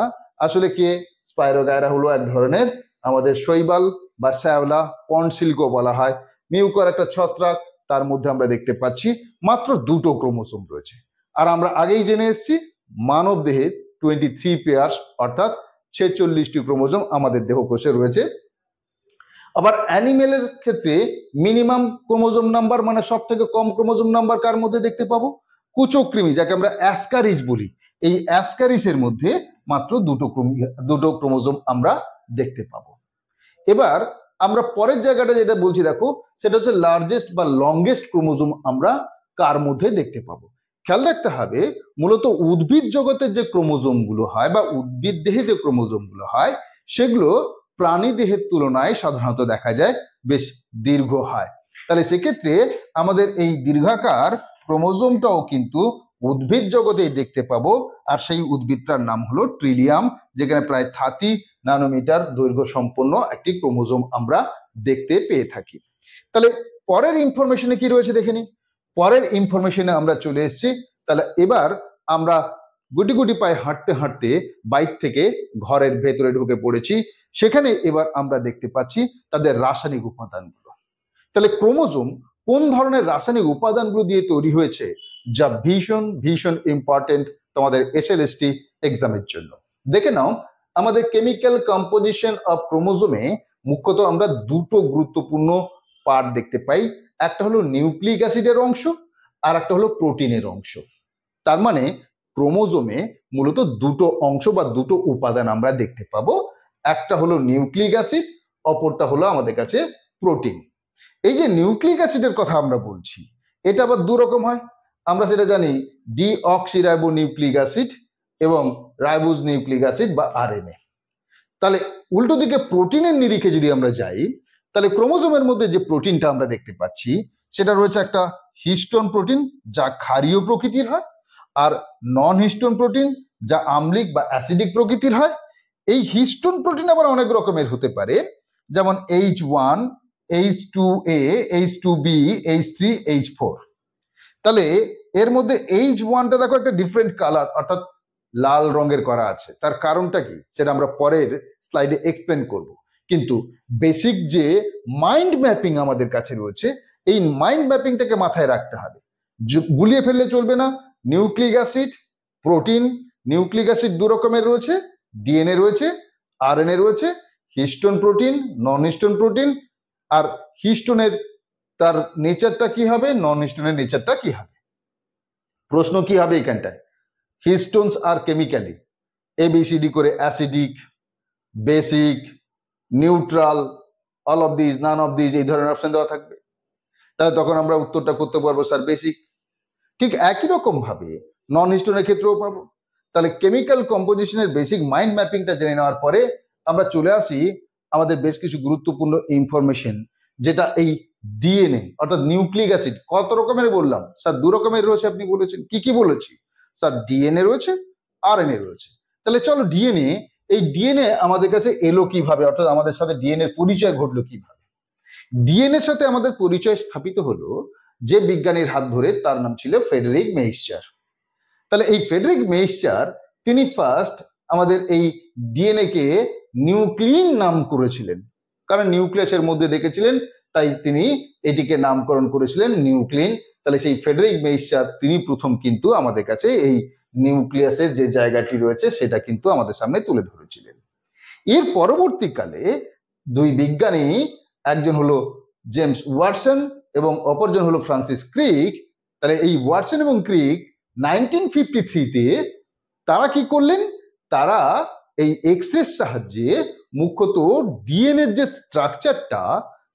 আসলে কি? স্পাইরোগাইরা হলো এক ধরনের আমাদের শৈবাল বা শ্যাওলা, পন্ডসিল্কও বলা হয়। মিউকর একটা ছত্রাক, তার মধ্যে আমরা দেখতে পাচ্ছি মাত্র 2টো ক্রোমোসোম রয়েছে। আর আমরা আগেই জেনে এসেছি মানব দেহে 23 পেয়ার্স অর্থাৎ 46টি ক্রোমোজোম আমাদের দেহকোষে রয়েছে। আবার অ্যানিমেলের ক্ষেত্রে মিনিমাম ক্রোমোজোম নাম্বার, মানে সব থেকে কম ক্রোমোজোম নাম্বার কার মধ্যে দেখতে পাবো? কুচক্রিমি, যাকে আমরা অ্যাসকারিস বলি। এই অ্যাসকারিসের মধ্যে মাত্র 2টো ক্রোমোজোম আমরা দেখতে পাবো। এবার আমরা পরের জায়গাটা যেটা বলছি দেখো, সেটা হচ্ছে লার্জেস্ট বা লংগেস্ট ক্রোমোজোম আমরা কার মধ্যে দেখতে পাবো। খেয়াল রাখতে হবে, মূলত উদ্ভিদ জগতের যে ক্রোমোজোম গুলো হয় বা উদ্ভিদ দেহে যে ক্রোমোজোম গুলো হয়, সেগুলো প্রাণী দেহের তুলনায় সাধারণত দেখা যায় বেশ দীর্ঘ হয়। তাহলে সেক্ষেত্রে আমাদের এই দীর্ঘাকার ক্রোমোজোমটাও কিন্তু উদ্ভিদ জগতেই দেখতে পাবো। আর সেই উদ্ভিদটার নাম হলো ট্রিলিয়াম, যেখানে প্রায় 30 ন্যানোমিটার দৈর্ঘ্য সম্পন্ন একটি ক্রোমোজোম আমরা দেখতে পেয়ে থাকি। তাহলে পরের ইনফরমেশনে কি রয়েছে দেখে নি। পরের ইনফরমেশনে আমরা চলে এসেছি। তাহলে এবার আমরা গুটি গুটি পায়ে হাঁটতে হাঁটতে বাইর থেকে ঘরের ভেতরে ঢুকে পড়েছি। সেখানে এবার আমরা দেখতে পাচ্ছি তাদের রাসায়নিক উপাদানগুলো। তাহলে ক্রোমোজোম কোন ধরনের রাসায়নিক উপাদানগুলো দিয়ে তৈরি হয়েছে, যা ভীষণ ভীষণ ইম্পর্টেন্ট তোমাদের এসএলএসটি এক্সামের জন্য। দেখে নাও, আমাদের কেমিক্যাল কম্পোজিশন অফ ক্রোমোজোমে মুখ্যত আমরা 2টো গুরুত্বপূর্ণ পার্ট দেখতে পাই। একটা হলো নিউক্লিক অ্যাসিডের অংশ, আর একটা হলো প্রোটিনের অংশ। তার মানে ক্রোমোজোমে মূলত 2টো অংশ বা 2টো উপাদান আমরা দেখতে পাবো। একটা হলো নিউক্লিক অ্যাসিড, অপরটা হলো আমাদের কাছে প্রোটিন। এই যে নিউক্লিক অ্যাসিডের কথা আমরা বলছি, এটা আবার 2 রকম হয়। আমরা সেটা জানি, ডিঅক্সিরাইবো নিউক্লিক অ্যাসিড এবং রাইবোজ নিউক্লিক অ্যাসিড বা আরএনএ। তাহলে উল্টো দিকে প্রোটিনের নিরিখে যদি আমরা যাই, তাহলে ক্রোমোজোমের মধ্যে যে প্রোটিনটা আমরা দেখতে পাচ্ছি সেটা রয়েছে একটা হিস্টোন প্রোটিন, যা ক্ষারীয় প্রকৃতির হয়, আর নন হিস্টোন প্রোটিন যা আম্লিক বা অ্যাসিডিক প্রকৃতির হয়। এই হিস্টোন প্রোটিন আবার অনেক রকমের হতে পারে, যেমন H1, H2A, H2B, H3, H4। তাহলে এর মধ্যে H1টা দেখো একটা ডিফারেন্ট কালার, অর্থাৎ লাল রঙের করা আছে। তার কারণটা কি সেটা আমরা পরের স্লাইডে এক্সপ্লেন করব। কিন্তু বেসিক যে মাইন্ড ম্যাপিং আমাদের কাছে রয়েছে, এই মাইন্ড ম্যাপিংটাকে মাথায় রাখতে হবে, গুলিয়ে ফেললে চলবে না। Nucleic acid, protein, nucleic acid দু রকমের রয়েছে, ডিএনএ রয়েছে, আরএনএ রয়েছে, হিস্টোন প্রোটিন, নন হিস্টোন প্রোটিন। আর হিস্টোনের তার নেচারটা কি হবে, নন হিস্টোনের নেচারটা কি হবে। প্রশ্ন কি হবে এখানটায়, হিস্টোনস আর কেমিক্যালি এবিসিডি করে acidic, basic, neutral, all of this, none of this, এই ধরনের অপশন দেওয়া থাকবে। তাহলে তখন আমরা উত্তরটা করতে পারবো স্যার বেসিক। ঠিক একই রকম ভাবে নন হিস্টোনের ক্ষেত্রেও পাবো। তাহলে কেমিক্যাল কম্পোজিশনের বেসিক মাইন্ড ম্যাপিংটা জেনে নেওয়ার পরে আমরা চলে আসি আমাদের বেশ কিছু গুরুত্বপূর্ণ ইনফরমেশন, যেটা এই ডিএনএ অর্থাৎ নিউক্লিক অ্যাসিড কত রকমের বললাম স্যার, দু রকমের রয়েছে। আপনি বলেছেন কি কি বলেছি স্যার, ডিএনএ রয়েছে, আরএনএ রয়েছে। তাহলে চলো ডিএনএ, এই ডিএনএ আমাদের কাছে এলো কিভাবে, অর্থাৎ আমাদের সাথে ডিএনএ পরিচয় ঘটলো কিভাবে। ডিএনএর সাথে আমাদের পরিচয় স্থাপিত হলো যে বিজ্ঞানীর হাত ধরে, তার নাম ছিল ফ্রেডেরিক মেইস্টার। তাহলে এই ফ্রেডেরিক মেইস্টার তিনি ফার্স্ট আমাদের এই ডিএনএ কে নিউক্লিন নাম করেছিলেন, কারণ নিউক্লিয়াসের মধ্যে দেখেছিলেন, তাই তিনি এটিকে নামকরণ করেছিলেন নিউক্লিন। তাহলে সেই ফ্রেডেরিক মেইস্টার তিনি প্রথম কিন্তু আমাদের কাছে এই নিউক্লিয়াসের যে জায়গাটি রয়েছে সেটা কিন্তু আমাদের সামনে তুলে ধরেছিলেন। এর পরবর্তীকালে দুই বিজ্ঞানী, একজন হলো জেমস ওয়াটসন এবং অপরজন হলো ফ্রান্সিস ক্রিক। তাহলে এই ওয়াটসন এবং ক্রিক 1953-তে তারা কি করলেন, তারা এই এক্সরের সাহায্যে মুখ্যত ডিএনএ যে স্ট্রাকচারটা,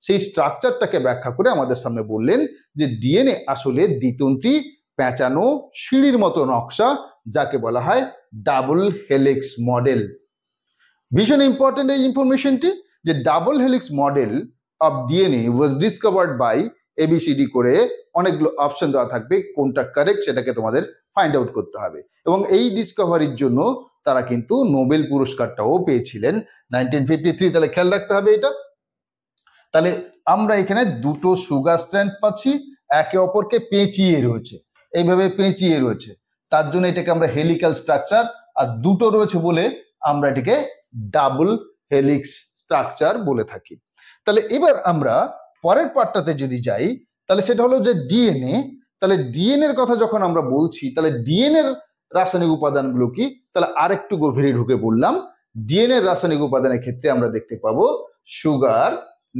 সেই স্ট্রাকচারটাকে ব্যাখ্যা করে আমাদের সামনে বললেন যে ডিএনএ আসলে দ্বিতন্ত্রী পেঁচানো সিঁড়ির মতো নকশা, যাকে বলা হয় ডাবল হেলিক্স মডেল। ভীষণ ইম্পর্টেন্ট এই ইনফরমেশনটি, যে double helix model of DNA was discovered by ABCD করে অনেকগুলো অপশন দেওয়া থাকবে, কোনটা কারেক্ট সেটাকে তোমাদের ফাইন্ড আউট করতে হবে। এবং এই ডিসকভারির জন্য তারা কিন্তু নোবেল পুরস্কারটাও পেয়েছিলেন 1953। তাহলে খেয়াল রাখতে হবে এটা। তাহলে আমরা এখানে দুটো সুগার স্ট্র্যান্ড পাচ্ছি, একে অপরকে পেঁচিয়ে রয়েছে, এইভাবে পেঁচিয়ে রয়েছে, তার জন্য এটাকে আমরা হেলিক্যাল স্ট্রাকচার, আর দুটো রয়েছে বলে আমরা এটাকে ডাবল হেলিক্স স্ট্রাকচার বলে থাকি। তাহলে এবার আমরা পরের পার্টটাতে যদি যাই, তাহলে সেটা হলো যে ডিএনএ। তাহলে ডিএনএ এর কথা যখন আমরা বলছি, তাহলে ডিএনএ এর রাসায়নিক উপাদানগুলো কি, তাহলে আরেকটু গভীরে ঢুকে বললাম। ডিএনএ এর রাসায়নিক উপাদানের ক্ষেত্রে আমরা দেখতে পাবো সুগার,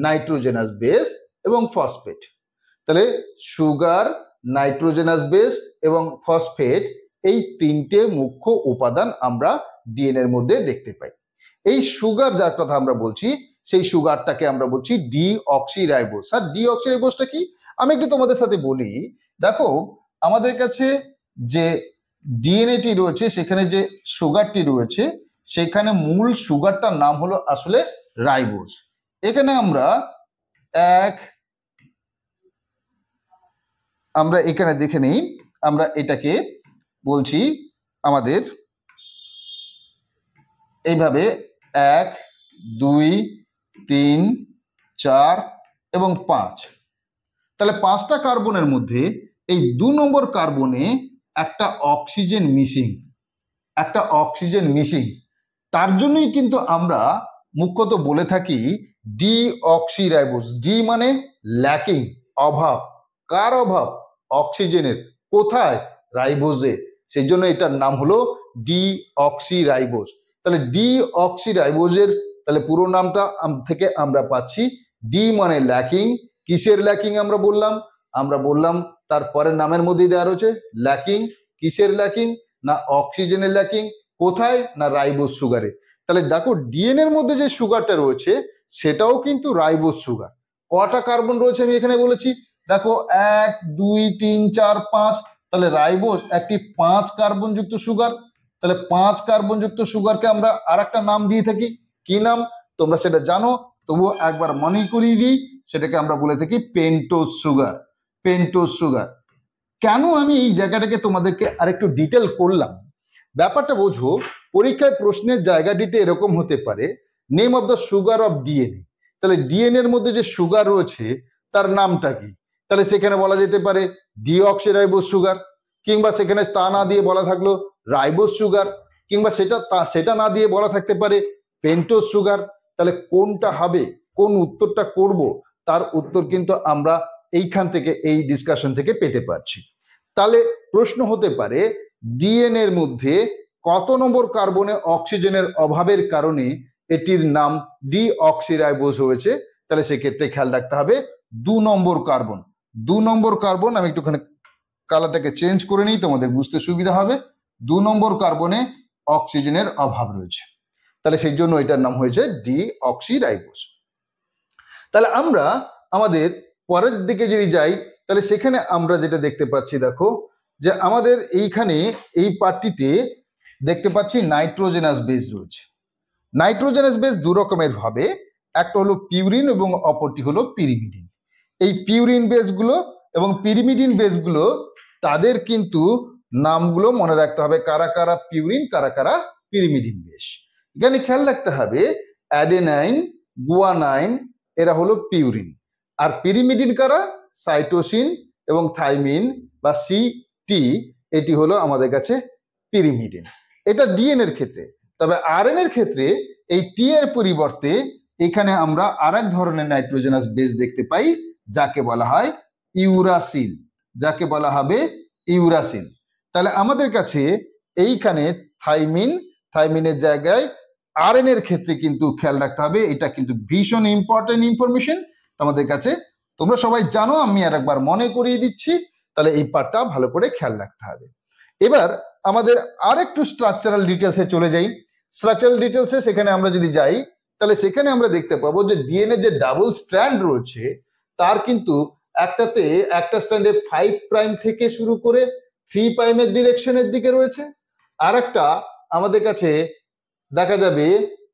নাইট্রোজেনাস বেস এবং ফসফেট। তাহলে সুগার, নাইট্রোজেনাস বেস এবং ফসফেট, এই তিনটে মুখ্য উপাদান আমরা ডিএনএ এর মধ্যে দেখতে পাই। এই সুগার যার কথা আমরা বলছি, সেই সুগারটাকে আমরা বলছি ডিঅক্সিরাইবোজ। স্যার ডিঅক্সিরাইবোজটা কি, আমি একটু তোমাদের সাথে বলি। দেখো আমাদের কাছে যে ডিএনএটি রয়েছে, সেখানে যে সুগারটি রয়েছে, সেখানে মূল সুগারটার নাম হলো আসলে রাইবোজ। এখানে আমরা এখানে দেখে নিই, আমরা এটাকে বলছি আমাদের এইভাবে 1, 2, 3, 4 এবং 5। তাহলে 5টা কার্বনের মধ্যে এই 2 নম্বর কার্বনে একটা অক্সিজেন মিসিং, তার জন্যই কিন্তু আমরা মুখ্যত বলে থাকি ডিঅক্সিরাইবোজ। ডি মানে ল্যাকিং, অভাব। কার অভাব? অক্সিজেনের। কোথায়? রাইবোজে। সেই জন্য এটার নাম হলো ডিঅক্সিরাইবোজ। তাহলে ডিঅক্সিরাইবোজের তাহলে পুরো নামটা থেকে আমরা পাচ্ছি ডি মানে ল্যাকিং। কিসের ল্যাকিং আমরা বললাম তার পরের নামের মধ্যেই দেওয়া রয়েছে ল্যাকিং। কিসের ল্যাকিং? না অক্সিজেনের ল্যাকিং। কোথায়? না রাইবোজ সুগারে। তাহলে দেখো ডিএনএ এর মধ্যে যে সুগারটা রয়েছে সেটাও কিন্তু রাইবোজ সুগার। কটা কার্বন রয়েছে আমি এখানে বলেছি, দেখো 1, 2, 3, 4, 5। তাহলে রাইবোজ একটি 5 কার্বন যুক্ত সুগার। তাহলে 5 কার্বন যুক্ত সুগারকে আমরা আর একটা নাম দিয়ে থাকি, কি নাম তোমরা সেটা জানো, তবুও একবার মনে করিয়ে দিই, সেটাকে আমরা বলে থাকি পেন্টোজ সুগার। কেন আমি এই জায়গাটাকে তোমাদেরকে আরেকটু ডিটেল করলাম, ব্যাপারটা বোঝো। পরীক্ষায় প্রশ্নের জায়গাটিতে এরকম হতে পারে, name of the sugar of DNA. তাহলে ডিএনএ এর মধ্যে যে সুগার রয়েছে তার নামটা কি? তাহলে সেখানে বলা যেতে পারে ডিঅক্সিরাইবোজ সুগার, কিংবা সেখানে তা না দিয়ে বলা থাকলো রাইবোজ সুগার, কিংবা সেটা না দিয়ে বলা থাকতে পারে পেন্টোজ সুগার। তাহলে কোনটা হবে, কোন উত্তরটা করব, তার উত্তর কিন্তু আমরা এইখান থেকে, এই ডিসকাশন থেকে পেতে পারছি। তাহলে প্রশ্ন হতে পারে ডিএনএ এর মধ্যে কত নম্বর কার্বনে অক্সিজেনের অভাবের কারণে এটির নাম ডিঅক্সিরাইবোজ হয়েছে। তাহলে সেক্ষেত্রে খেয়াল রাখতে হবে 2 নম্বর কার্বন। 2 নম্বর কার্বন, আমি একটুখানি কালারটাকে চেঞ্জ করে নিই, তোমাদের বুঝতে সুবিধা হবে। 2 নম্বর কার্বনে অক্সিজেনের অভাব রয়েছে, তাহলে সেই জন্য এটার নাম হয়েছে ডিঅক্সিরাইবোজ। তাহলে আমরা আমাদের পরের দিকে যদি যাই, তাহলে সেখানে আমরা যেটা দেখতে পাচ্ছি, দেখো যে আমাদের এইখানে এই পার্টটিতে দেখতে পাচ্ছি নাইট্রোজেনাস বেস রয়েছে। নাইট্রোজেনাস বেস 2 রকমের হবে, একটা হলো পিউরিন এবং অপরটি হলো পিরিমিডিন। এই পিউরিন বেসগুলো এবং পিরিমিডিন বেসগুলো, তাদের কিন্তু নামগুলো মনে রাখতে হবে, কারা কারা পিউরিন, কারা কারা পিরিমিডিন বেস। এখানে খেয়াল রাখতে হবে অ্যাডেনাইন, গুয়ানাইন এরা হলো পিউরিন, আর পিরিমিডিন কারা, সাইটোসিন এবং থাইমিন বা সিটি, এটি হলো আমাদের কাছে পিরিমিডিন। এটা ডিএনএ এর ক্ষেত্রে। তবে আরএনএ এর ক্ষেত্রে এই টি এর পরিবর্তে এখানে আমরা আরেক ধরনের নাইট্রোজেনাস বেস দেখতে পাই, যাকে বলা হয় ইউরাসিল, যাকে বলা হবে ইউরাসিল। তাহলে আমাদের কাছে এইখানে থাইমিন, থাইমিনের জায়গায় আরএনএ এর ক্ষেত্রে কিন্তু খেয়াল রাখতে হবে, এটা কিন্তু ভীষণ ইম্পর্টেন্ট ইনফরমেশন আমাদের কাছে। তোমরা সবাই জানো, আমি আর একবার মনে করিয়ে দিচ্ছি, তাহলে এই পার্টটা ভালো করে খেয়াল রাখতে হবে। এবার আমাদের আরেকটু স্ট্রাকচারাল ডিটেলসে চলে যাই। স্ট্রাকচারাল ডিটেলসে সেখানে আমরা যদি যাই, তাহলে সেখানে আমরা দেখতে পাবো যে ডিএনএ যে ডাবল স্ট্র্যান্ড রয়েছে, তার কিন্তু একটাতে একটা স্ট্র্যান্ডে 5 প্রাইম থেকে শুরু করে 3 প্রাইমের ডিরেকশনের দিকে রয়েছে, আর একটা আমাদের কাছে দেখা যাবে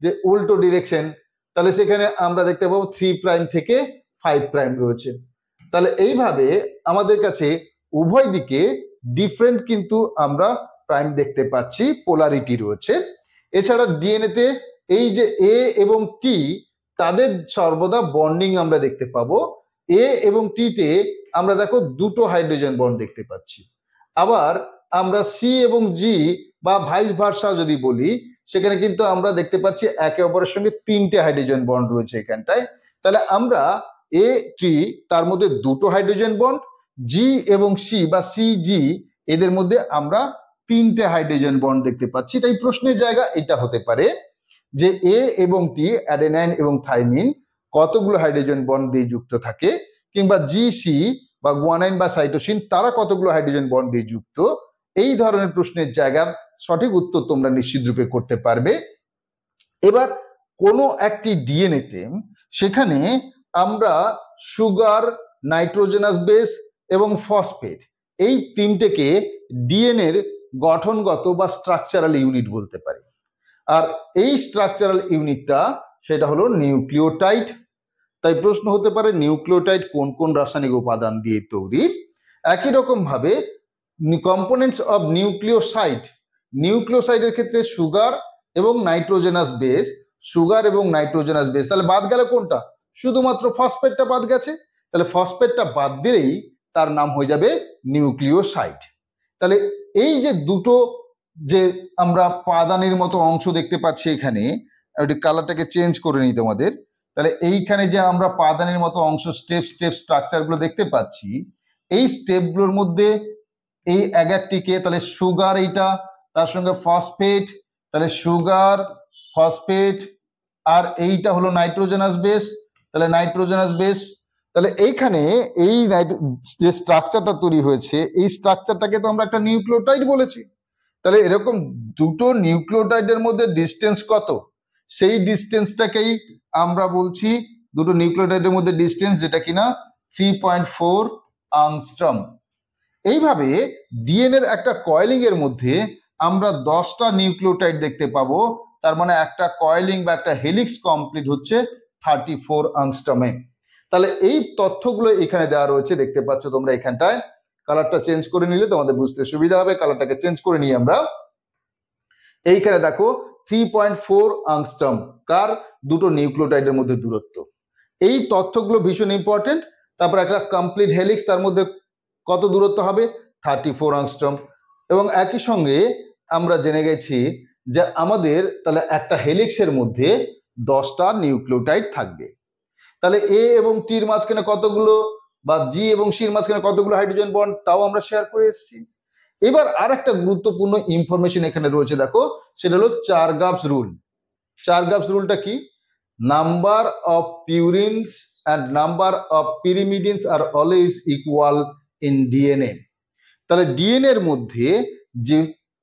যে উল্টো ডিরেকশন, তাহলে সেখানে আমরা দেখতে পাবো 3 প্রাইম থেকে 5 প্রাইম রয়েছে। তাহলে এইভাবে আমাদের কাছে উভয় দিকে ডিফারেন্ট কিন্তু আমরা প্রাইম দেখতে পাচ্ছি, পোলারিটি রয়েছে। এছাড়া ডিএনএ তে এই যে এ এবং টি, তাদের সর্বদা বন্ডিং আমরা দেখতে পাবো। এ এবং টি তে আমরা দেখো 2টো হাইড্রোজেন বন্ড দেখতে পাচ্ছি। আবার আমরা সি এবং জি বা ভাইস ভার্সা যদি বলি, সেখানে কিন্তু আমরা দেখতে পাচ্ছি একে অপরের সঙ্গে 3টে হাইড্রোজেন বন্ড রয়েছে এখানটায়। তাহলে আমরা এ টি, তার মধ্যে 2টো হাইড্রোজেন বন্ড, জি এবং সি বা সিজি, এদের মধ্যে আমরা 3টে হাইড্রোজেন বন্ড দেখতে পাচ্ছি। তাই প্রশ্নের জায়গা এটা হতে পারে যে এ এবং টি, অ্যাডেনাইন এবং থাইমিন, কতগুলো হাইড্রোজেন বন্ড দিয়ে যুক্ত থাকে, কিংবা জি সি বা গুয়ানাইন বা সাইটোসিন, তারা কতগুলো হাইড্রোজেন বন্ড দিয়ে যুক্ত। এই ধরনের প্রশ্নের জায়গার সঠিক উত্তর তোমরা নিশ্চিত রূপে করতে পারবে। এবার কোনো একটি ডিএনএ তে সেখানে আমরা সুগার, নাইট্রোজেনাস বেস এবং ফসফেট, এই তিনটেকে ডিএনএ এর গঠনগত বা স্ট্রাকচারাল ইউনিট বলতে পারি। আর এই স্ট্রাকচারাল ইউনিটটা সেটা হলো নিউক্লিওটাইড। তাই প্রশ্ন হতে পারে নিউক্লিওটাইড কোন কোন রাসায়নিক উপাদান দিয়ে তৈরি। একই রকম ভাবে কম্পোনেন্টস অফ নিউক্লিওসাইড, নিউক্লিওসাইডের ক্ষেত্রে সুগার এবং নাইট্রোজেনাস বেস, সুগার এবং নাইট্রোজেনাস বেস, তাহলে বাদ গেল কোনটা, শুধুমাত্র ফসফেটটা বাদ গেছে। তাহলে ফসফেটটা বাদ দিলেই তার নাম হয়ে যাবে নিউক্লিওসাইড। তাহলে এই যে দুটো যে আমরা পাদানির মতো অংশ দেখতে পাচ্ছি এখানে, একটু কালারটাকে চেঞ্জ করে নিই তোমাদের। তাহলে এইখানে যে আমরা পাদানির মতো অংশ, স্টেপ স্টেপ স্ট্রাকচার গুলো দেখতে পাচ্ছি, এই স্টেপগুলোর মধ্যে এই এক একটিকে, তাহলে সুগার এইটা, তার সঙ্গে ফসফেট, তাহলে সুগার, ফসফেট, আর এইটা হলো নাইট্রোজেনাস বেস, তাহলে নাইট্রোজেনাস বেস। তাহলে এইখানে এই যে স্ট্রাকচারটা তৈরি হয়েছে, এই স্ট্রাকচারটাকে তো আমরা একটা নিউক্লিওটাইড বলেছি। তাহলে এরকম দুটো নিউক্লিওটাইডের মধ্যে ডিস্টেন্স কত, সেই ডিস্টেন্সটাকেই আমরা বলছি দুটো নিউক্লিওটাইডের মধ্যে ডিস্টেন্স, যেটা কিনা 3.4 আংস্ট্রম। এইভাবে ডিএনএ এর একটা কয়েলিং এর মধ্যে আমরা 10টা নিউক্লিওটাইড দেখতে পাবো। তার মানে একটা কয়েলিং বা একটা হেলিক্স কমপ্লিট হচ্ছে 34 আংস্ট্রমে। তাহলে এই তথ্যগুলো এখানে দেওয়া রয়েছে, দেখতে পাচ্ছ তোমরা এখানটায়। কালারটা চেঞ্জ করে নিলে তোমাদের বুঝতে সুবিধা হবে। কালারটাকে চেঞ্জ করে নিই আমরা। এইখানে দেখো 3.4 আংস্ট্রম কার, দুটো নিউক্লিওটাইডের মধ্যে দূরত্ব। এই তথ্যগুলো ভীষণ ইম্পর্টেন্ট। তারপর একটা কমপ্লিট হেলিক্স, তার মধ্যে কত দূরত্ব হবে, 34 আংস্ট্রম। এবং একই সঙ্গে আমরা জেনে গেছি যে আমাদের তাহলে একটা হেলিক্সের মধ্যে 10টা নিউক্লিওটাইড থাকবে। তাহলে এ এবং টির মাঝখানে কতগুলো, বা জি এবং সির মাঝখানে কতগুলো হাইড্রোজেন বন্ড, তাও আমরা শেয়ার করে এসেছি। এবার আর একটা গুরুত্বপূর্ণ ইনফরমেশন এখানে রয়েছে, দেখো, সেটা হলো চারগাপস রুল। চারগাপস রুলটা কি? Number of purines and number of pyrimidines are always equal in DNA. তাহলে ডিএনএ এর মধ্যে যে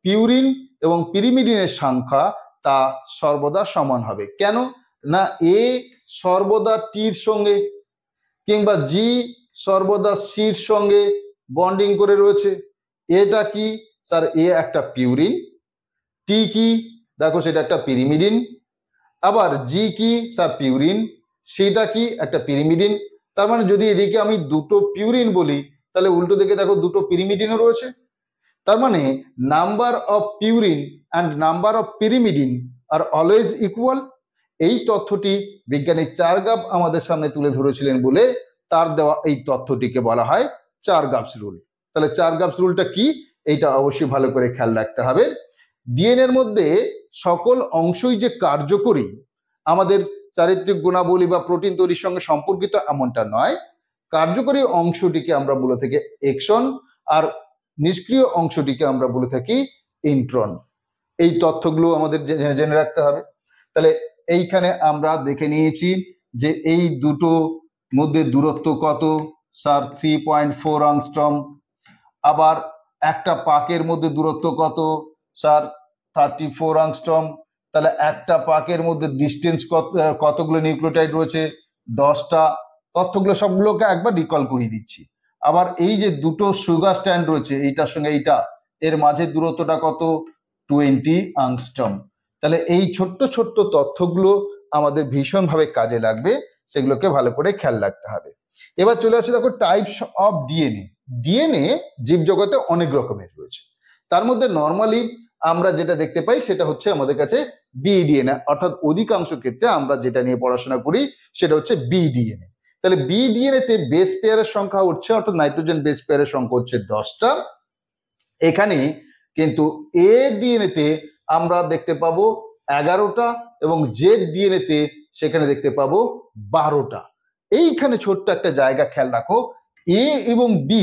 পিউরিন এবং পিরিমিডিনের সংখ্যা তা সর্বদা সমান হবে। কেন না? এ সর্বদা টির সঙ্গে কিংবা জি সর্বদা সির সঙ্গে বন্ডিং করে রয়েছে। এটা কি স্যার? এ একটা পিউরিন। টি কি? দেখো সেটা একটা পিরিমিডিন। আবার জি কি? Sir purine. সেটা কি? একটা পিরিমিডিন। তার মানে যদি এদিকে আমি দুটো পিউরিন বলি, তাহলে উল্টো দিকে দেখো দুটো পিরিমিডিনও রয়েছে। তার মানে number of purine and number of pyrimidine are always equal. এই তথ্যটি বিজ্ঞানী চারগাপ আমাদের সামনে তুলে ধরেছিলেন বলে তার দেওয়া এই তথ্যটিকে বলা হয় চারগাপস রুল। তাহলে চারগাপস রুলটা কি? এইটা অবশ্যই ভালো করে খেয়াল রাখতে হবে। ডিএনএ এর মধ্যে সকল অংশই যে কার্যকরী, আমাদের চারিত্রিক গুণাবলী বা প্রোটিন তৈরির সঙ্গে সম্পর্কিত এমনটা নয়। কার্যকরী অংশটিকে আমরা বলে থাকি এক্সন, আর নিষ্ক্রিয় অংশটিকে আমরা বলে থাকি ইন্ট্রন। এই তথ্যগুলো আমাদের জেনে রাখতে হবে। তাহলে এইখানে আমরা দেখে নিয়েছি যে এই দুটো মধ্যে দূরত্ব কত, স্যার 3.4 অ্যাংস্ট্রম। আবার একটা পাকের মধ্যে দূরত্ব কত, স্যার 34 অ্যাংস্ট্রম। তাহলে একটা পাকের মধ্যে ডিস্টেন্স কতগুলো নিউক্লিওটাইড রয়েছে? 10টা। তথ্যগুলো সবগুলোকে একবার রিকল করিয়ে দিচ্ছি। আবার এই যে দুটো সুগার স্ট্যান্ড রয়েছে, এইটার সঙ্গে এইটা, এর মাঝে দূরত্বটা কত? 20 অ্যাংস্ট্রম। তাহলে এই ছোট্ট ছোট্ট তথ্যগুলো আমাদের ভীষণভাবে কাজে লাগবে, সেগুলোকে ভালো করে খেয়াল রাখতে হবে। এবার চলে আসি, দেখো, টাইপস অফ ডিএনএ। ডিএনএ জীবজগতে অনেক রকমের রয়েছে। তার মধ্যে নর্মালি আমরা যেটা দেখতে পাই সেটা হচ্ছে আমাদের কাছে বিডিএনএ, অর্থাৎ অধিকাংশ ক্ষেত্রে আমরা যেটা নিয়ে পড়াশোনা করি সেটা হচ্ছে বিডিএনএ। তাহলে বিডিএনএ তে বেস পেয়ারের সংখ্যা হচ্ছে, অর্থাৎ নাইট্রোজেন বেস পেয়ারের সংখ্যা হচ্ছে 10টা। এখানে কিন্তু এ ডিএনএ তে আমরা দেখতে পাবো 11টা, এবং জেড ডিএনএ তে সেখানে দেখতে পাবো 12টা। এইখানে ছোট্ট একটা জায়গা খেয়াল রাখো, এ এবং বি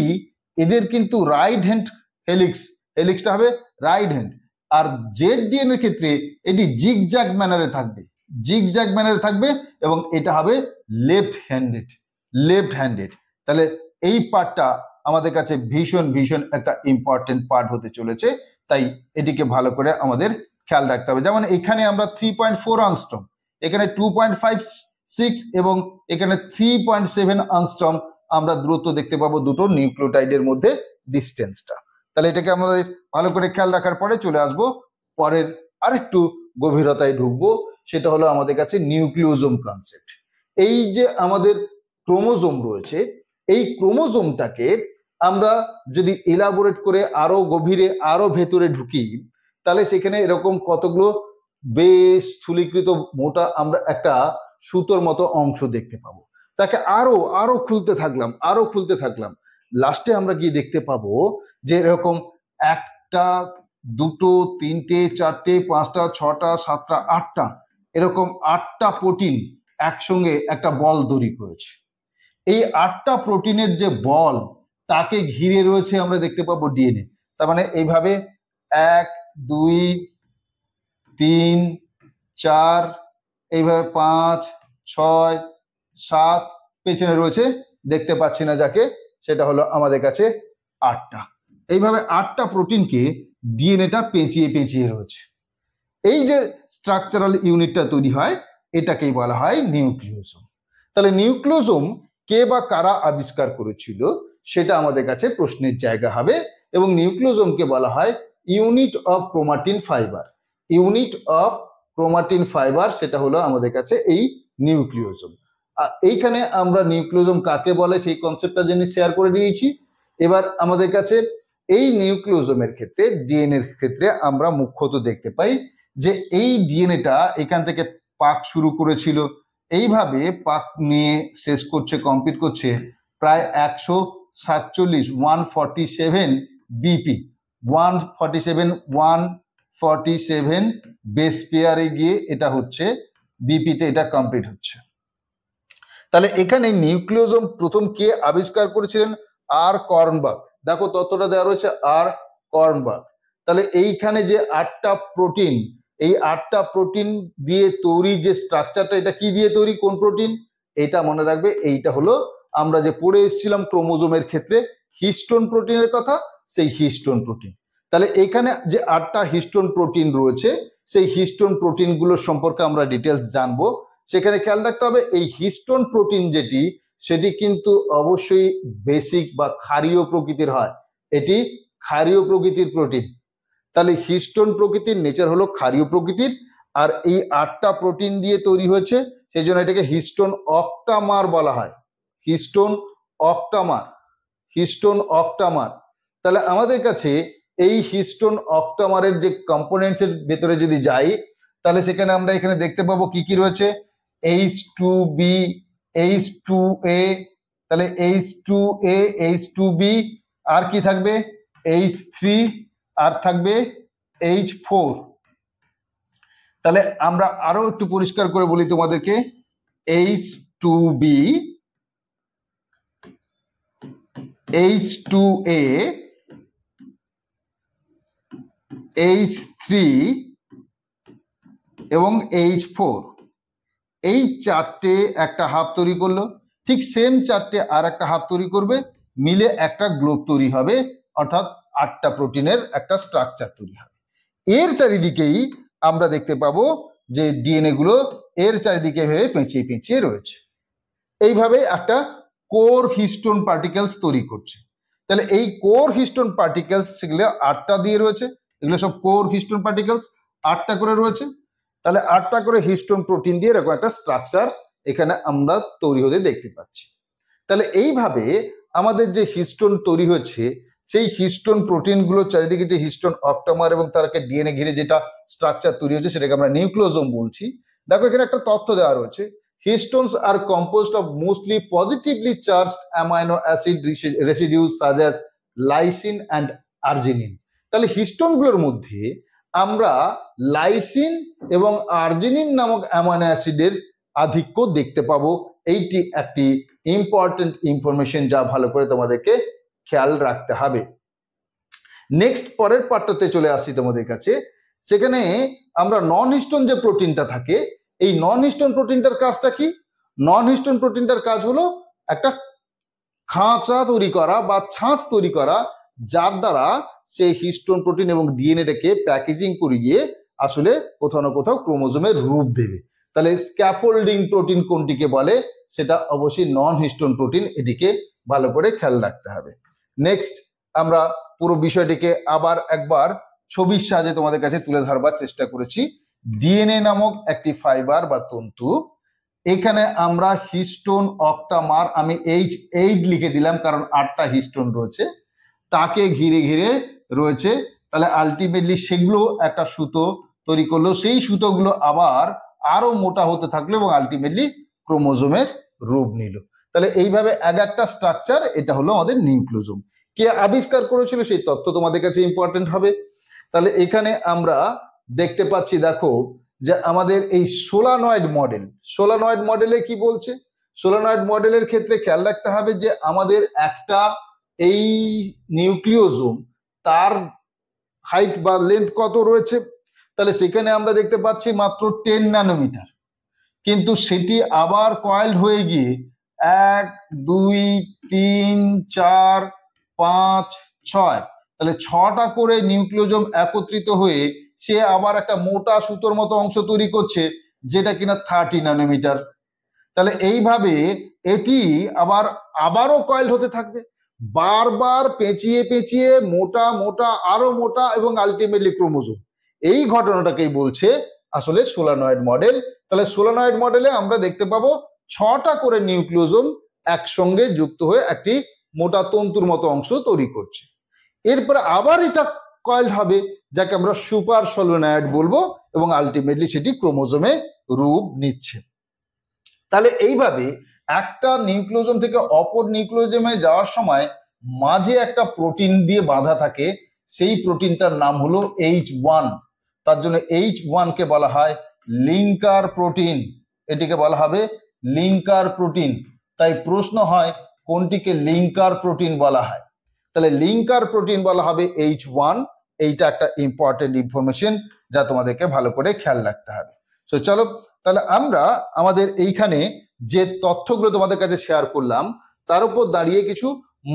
এদের কিন্তু রাইট হ্যান্ড হেলিক্সটা হবে রাইট হ্যান্ড। আর জেড ডিএনএ এর ক্ষেত্রে এটি জিগজ্যাগ ম্যানারে থাকবে, এবং এটা হবে লেফট হ্যান্ডেড। তাহলে এই পার্টটা আমাদের কাছে ভীষণ ভীষণ একটা ইম্পর্টেন্ট পার্ট হতে চলেছে, তাই এটিকে ভালো করে আমাদের খেয়াল রাখতে হবে। যেমন এখানে আমরা 3.4 অ্যাংস্ট্রম, এখানে 2.56 এবং এখানে 3.7 অ্যাংস্ট্রম আমরা দূরত্ব দেখতে পাবো দুটো নিউক্লিওটাইডের মধ্যে ডিস্টেন্সটা। তাহলে এটাকে আমাদের ভালো করে খেয়াল রাখার পরে চলে আসবো পরের আরেকটু গভীরতায় ঢুকবো, সেটা হলো আমাদের কাছে নিউক্লিওজোম কনসেপ্ট। এই যে আমাদের ক্রোমোজোম রয়েছে, এই ক্রোমোজোমটাকে আমরা যদি এলাবোরেট করে আরো গভীরে আরো ভেতরে ঢুকি, তাহলে সেখানে এরকম কতগুলো বেশ স্থূলীকৃত মোটা আমরা একটা সুতোর মতো অংশ দেখতে পাবো। তাকে আরো খুলতে থাকলাম, লাস্টে আমরা গিয়ে দেখতে পাবো যে এরকম 1টা 2টো 3টে 4টে 5টা 6টা 7টা 8টা, এরকম 8টা প্রোটিন একসঙ্গে একটা বল তৈরি করেছে। এই 8টা প্রোটিনের যে বল, তাকে ঘিরে রয়েছে আমরা দেখতে পাবো ডিএনএ। তার মানে এইভাবে 1 2 3 4, এইভাবে 5 6 7, পেছনে রয়েছে দেখতে পাচ্ছি না যাকে, সেটা হলো আমাদের কাছে 8টা। এইভাবে 8টা প্রোটিনকে ডিএনএটা পেঁচিয়ে রয়েছে। এই যে স্ট্রাকচারাল ইউনিটটা তৈরি হয়, এটাকেই বলা হয় নিউক্লিওজোম। তাহলে নিউক্লিওজোম কে বা কারা আবিষ্কার করেছিল সেটা আমাদের কাছে প্রশ্নের জায়গা হবে, এবং নিউক্লিওজোমকে বলা হয় ইউনিট অফ ক্রোমাটিন ফাইবার। সেটা হলো আমাদের কাছে এই নিউক্লিওজোম। এইখানে আমরা নিউক্লিওজোম কাকে বলে সেই কনসেপ্টটা জেনে শেয়ার করে দিয়েছি। এবার আমাদের কাছে এই নিউক্লিওজোমের ক্ষেত্রে, ডিএনএ এর ক্ষেত্রে আমরা মুখ্যত দেখতে পাই যে এই ডিএনএটা এখান থেকে পাক শুরু করেছিল, এইভাবে পাক নিয়ে শেষ করছে, কমপ্লিট করছে প্রায় 147 বিপি 147 47 বেস পেয়ারে গিয়ে এটা হচ্ছে বিপিতে এটা কমপ্লিট হচ্ছে। তাহলে এখানে নিউক্লিওজোম প্রথম কে আবিষ্কার করেছিলেন? আর কর্নবার্গ। দেখো তথ্যটা দেওয়া রয়েছে আর কর্নবার্গ। তাহলে এইখানে যে 8টা প্রোটিন, এই 8টা প্রোটিন দিয়ে তৈরি যে স্ট্রাকচারটা, এটা কি দিয়ে তৈরি, কোন প্রোটিন? এটা মনে রাখবে, এইটা হলো আমরা যে পড়ে এসেছিলাম ক্রোমোজোমের ক্ষেত্রে হিস্টোন প্রোটিনের কথা, সেই হিস্টোন প্রোটিন। তাহলে এখানে যে 8টা হিস্টোন প্রোটিন রয়েছে, সেই হিস্টোন প্রোটিন গুলোর সম্পর্কে আমরা ডিটেলস জানবো। সেখানে খেয়াল রাখতে হবে এই হিস্টোন প্রোটিন যেটি, সেটি কিন্তু অবশ্যই বেসিক বা ক্ষারীয় প্রকৃতির হয়। এটি ক্ষারীয় প্রকৃতির প্রোটিন। তাহলে হিস্টোন প্রকৃতির নেচার হলো ক্ষারীয় প্রকৃতির, আর এই 8টা প্রোটিন দিয়ে তৈরি হয়েছে, সেই জন্য এটাকে হিস্টোন অক্টামার বলা হয়। Histone octamer, histone octamer. তাহলে আমাদের কাছে এই হিস্টোন অক্টামারের যে কম্পোনেন্টস এর ভেতরে যদি যাই, তাহলে সেখানে আমরা এখানে দেখতে পাবো কি কি রয়েছে। H2B, H2A, তাহলে H2A, H2B, আর কি থাকবে? H3, আর থাকবে H4। তাহলে আমরা আরো একটু পরিষ্কার করে বলি তোমাদেরকে, H2B, H2A, H3 এবং H4, এই চারটে একটা হাফ তৈরি করলো। ঠিক সেম চারটে আর একটা হাফ তৈরি করবে, মিলে একটা গ্লোব তৈরি হবে, অর্থাৎ 8টা প্রোটিনের একটা স্ট্রাকচার তৈরি হবে। এর চারিদিকেই আমরা দেখতে পাবো যে ডিএনএ গুলো এর চারিদিকে ভেবে পেঁচিয়ে পেঁচিয়ে রয়েছে। এইভাবে একটা কোর হিস্টোন পার্টিকেলস তৈরি করছে। তাহলে এই কোর হিস্টোন পার্টিকেলস, সেগুলো 8টা দিয়ে রয়েছে, এগুলো সব কোর হিস্টোন পার্টিকেলস 8টা করে রয়েছে। তাহলে 8টা করে হিস্টোন প্রোটিন দিয়ে এরকম একটা স্ট্রাকচার এখানে আমরা তৈরি হতে দেখতে পাচ্ছি। তাহলে এইভাবে আমাদের যে হিস্টোন তৈরি হচ্ছে, সেই হিস্টোন প্রোটিন গুলো চারিদিকে যে হিস্টোন অক্টামার এবং তারকে ডিএনএ ঘিরে যেটা স্ট্রাকচার তৈরি হচ্ছে, সেটাকে আমরা নিউক্লিওজোম বলছি। দেখো এখানে একটা তথ্য দেওয়া রয়েছে, histones are composed of mostly positively charged amino acid residues such as lysine and arginine. তাহলে হিস্টোন গুলোর মধ্যে আমরা লাইসিন এবং আর্জিনিন নামক অ্যামাইনো অ্যাসিডের আধিক্য দেখতে পাবো। এইটি একটি ইম্পর্টেন্ট ইনফরমেশন, যা ভালো করে তোমাদেরকে খেয়াল রাখতে হবে। নেক্সট পরের পার্টটাতে চলে আসি তোমাদের কাছে। সেখানে আমরা নন হিস্টোন যে প্রোটিনটা থাকে, এই নন হিস্টোন প্রোটিনটার কাজটা কি? নন হিস্টোন প্রোটিনটার কাজ হলো একটা খাঁচা তৈরি করা বা ছাঁচ তৈরি করা, যার দ্বারা সেই হিস্টোন প্রোটিন এবং ডিএনএটাকে প্যাকেজিং করে গিয়ে আসলে কোথাও না কোথাও ক্রোমোজোমের রূপ দেবে। তাহলে স্ক্যাফোল্ডিং প্রোটিন কোনটিকে বলে? সেটা অবশ্যই নন হিস্টোন প্রোটিন। এটিকে ভালো করে খেয়াল রাখতে হবে। নেক্সট আমরা পুরো বিষয়টিকে আবার একবার ছবির সাহায্যে তোমাদের কাছে তুলে ধরবার চেষ্টা করেছি। ডিএনএ নামক একটি ফাইবার বা তন্তু, এখানে আমরা হিস্টোন অক্টামার, আমি H8 লিখে দিলাম কারণ 8টা হিস্টোন রয়েছে, তাকে ঘিরে ঘিরে রয়েছে। তাহলে আলটিমেটলি সেগুলো একটা সুতো তৈরি করলো, সেই সুতোগুলো আবার আরো মোটা হতে থাকলো এবং আলটিমেটলি ক্রোমোজোমের রূপ নিল। তাহলে এইভাবে এক একটা স্ট্রাকচার, এটা হলো আমাদের নিউক্লিওজোম। কে আবিষ্কার করেছিল সেই তথ্য তোমাদের কাছে ইম্পর্টেন্ট হবে। তাহলে এখানে আমরা দেখতে পাচ্ছি, দেখো যে আমাদের এই সোলানয়েড মডেল, সোলানয়েড মডেলে কি বলছে? সোলানয়েড মডেলের ক্ষেত্রে খেয়াল রাখতে হবে যে আমাদের একটা এই নিউক্লিওজোম, তার হাইট বা লেন্থ কত রয়েছে? তাহলে সেখানে আমরা দেখতে পাচ্ছি মাত্র 10 ন্যানোমিটার, কিন্তু সেটি আবার কয়েলড হয়ে গিয়ে 1 2 3 4 5 6, তাহলে 6টা করে নিউক্লিওজোম একত্রিত হয়ে সে আবার একটা মোটা সুতোর মতো অংশ তৈরি করছে, যেটা কিনা 30 ন্যানোমিটার। তাহলে এইভাবে এটি আবারও কয়েল হতে থাকবে, বারবার পেঁচিয়ে পেঁচিয়ে মোটা মোটা আরো মোটা, এবং আলটিমেটলি ক্রোমোজোম। এই ঘটনাটাকেই বলছে আসলে সোলানয়েড মডেল। তাহলে সোলানয়েড মডেলে আমরা দেখতে পাবো 6টা করে নিউক্লিওজোম একসঙ্গে যুক্ত হয়ে একটি মোটা তন্তুর মতো অংশ তৈরি করছে। এরপরে আবার এটা কয়েল হবে, যাকে আমরা সুপার সোলানয়েড বলবো, এবং আলটিমেটলি সেটি ক্রোমোজোমে রূপ নিচ্ছে। তাহলে এইভাবে একটা নিউক্লিওজোম থেকে অপর নিউক্লিওজোমে যাওয়ার সময় মাঝে একটা প্রোটিন দিয়ে বাঁধা থাকে, সেই প্রোটিনটার নাম হলো H1। তার জন্য H1 কে বলা হয় লিঙ্কার প্রোটিন, এটিকে বলা হবে লিঙ্কার প্রোটিন। তাই প্রশ্ন হয় কোনটিকে লিঙ্কার প্রোটিন বলা হয়, তাহলে লিঙ্কার প্রোটিন বলা হবে H1। এইটা একটা ইম্পর্টেন্ট ইনফরমেশন যা তোমাদেরকে ভালো করে খেয়াল রাখতে হবে। সো চলো তাহলে আমরা আমাদের এইখানে যে তথ্যগুলো তোমাদের কাছে শেয়ার করলাম তার উপর দাঁড়িয়ে কিছু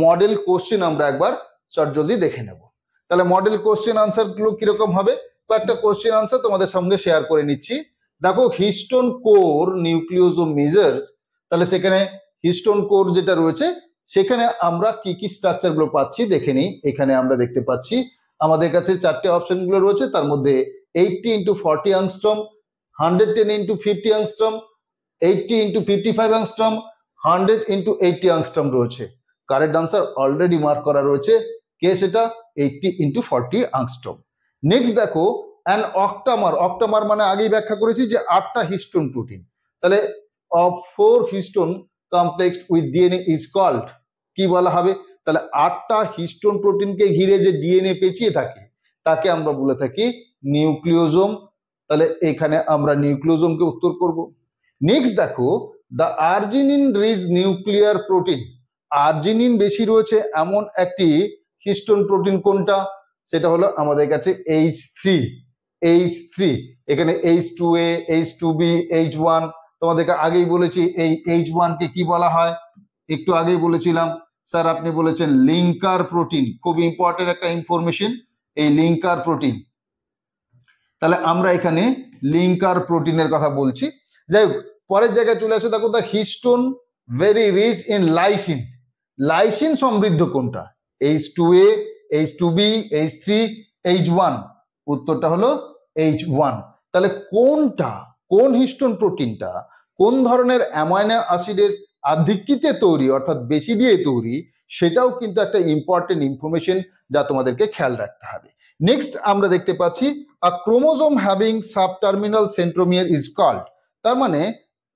মডেল কোশ্চেন আমরা একবার চটজলদি দেখে নেব। তাহলে মডেল কোশ্চেন আনসার গুলো কিরকম হবে, কয়েকটা কোশ্চেন আনসার তোমাদের সঙ্গে শেয়ার করে নিচ্ছি। দেখো হিস্টোন কোর নিউক্লিওজোম মেজার্স, তাহলে সেখানে হিস্টোন কোর যেটা রয়েছে সেখানে আমরা কি কি স্ট্রাকচার গুলো পাচ্ছি দেখে নিই। এখানে আমরা দেখতে পাচ্ছি আমাদের কাছে চারটে অপশন গুলো রয়েছে, তার মধ্যে 80 × 40 অ্যাংস্ট্রম, 110 × 50 অ্যাংস্ট্রম, 80 × 55 অ্যাংস্ট্রম, 100 × 80 অ্যাংস্ট্রম রয়েছে। কারেক্ট আনসার অলরেডি মার্ক করা রয়েছে, কে সেটা 80 × 40 অ্যাংস্ট্রম। নেক্সট দেখো অ্যান অক্টামার, অক্টামার মানে আগেই ব্যাখ্যা করেছি যে 8টা হিস্টোন প্রোটিন, তাহলে of 4 histone complex with DNA is called, কি বলা হবে, তাহলে 8টা হিস্টোন প্রোটিনকে ঘিরে যে ডিএনএ পেঁচিয়ে থাকে তাকে আমরা বলে থাকি নিউক্লিওজোম। তাহলে এখানে আমরা নিউক্লিওজোমকে উত্তর করব। নেক্সট দেখো the arginine rich nuclear protein, arginine বেশি রয়েছে এমন একটি হিস্টোন প্রোটিন কোনটা, সেটা হলো আমাদের কাছে H3। এখানে H2A, H2B, H1 তোমাদেরকে আগেই বলেছি। এই H1 কে কি বলা হয়, একটু আগেই বলেছিলাম স্যার, আপনি বলেছেন লিঙ্কার প্রোটিন, খুব ইম্পর্টেন্ট একটা ইনফরমেশন এই লিঙ্কার প্রোটিন। তাহলে আমরা এখানে লিঙ্কার প্রোটিনের কথা বলছি। যাই হোক পরের জায়গায় চলে আসে, দেখো the histone very rich in lysine, lysine সমৃদ্ধ কোনটা, H2A, H2B, H3, H1, উত্তরটা হলো H1। তাহলে কোনটা, কোন হিস্টোন প্রোটিনটা কোন ধরনের অ্যামাইনো অ্যাসিডের আধিক্যতে তৈরি অর্থাৎ বেশি দিয়ে তৈরি, সেটাও কিন্তু একটা ইম্পর্টেন্ট ইনফরমেশন যা তোমাদেরকে খেয়াল রাখতে হবে। নেক্সট আমরা দেখতে পাচ্ছি a chromosome having subterminal centromere is called, তার মানে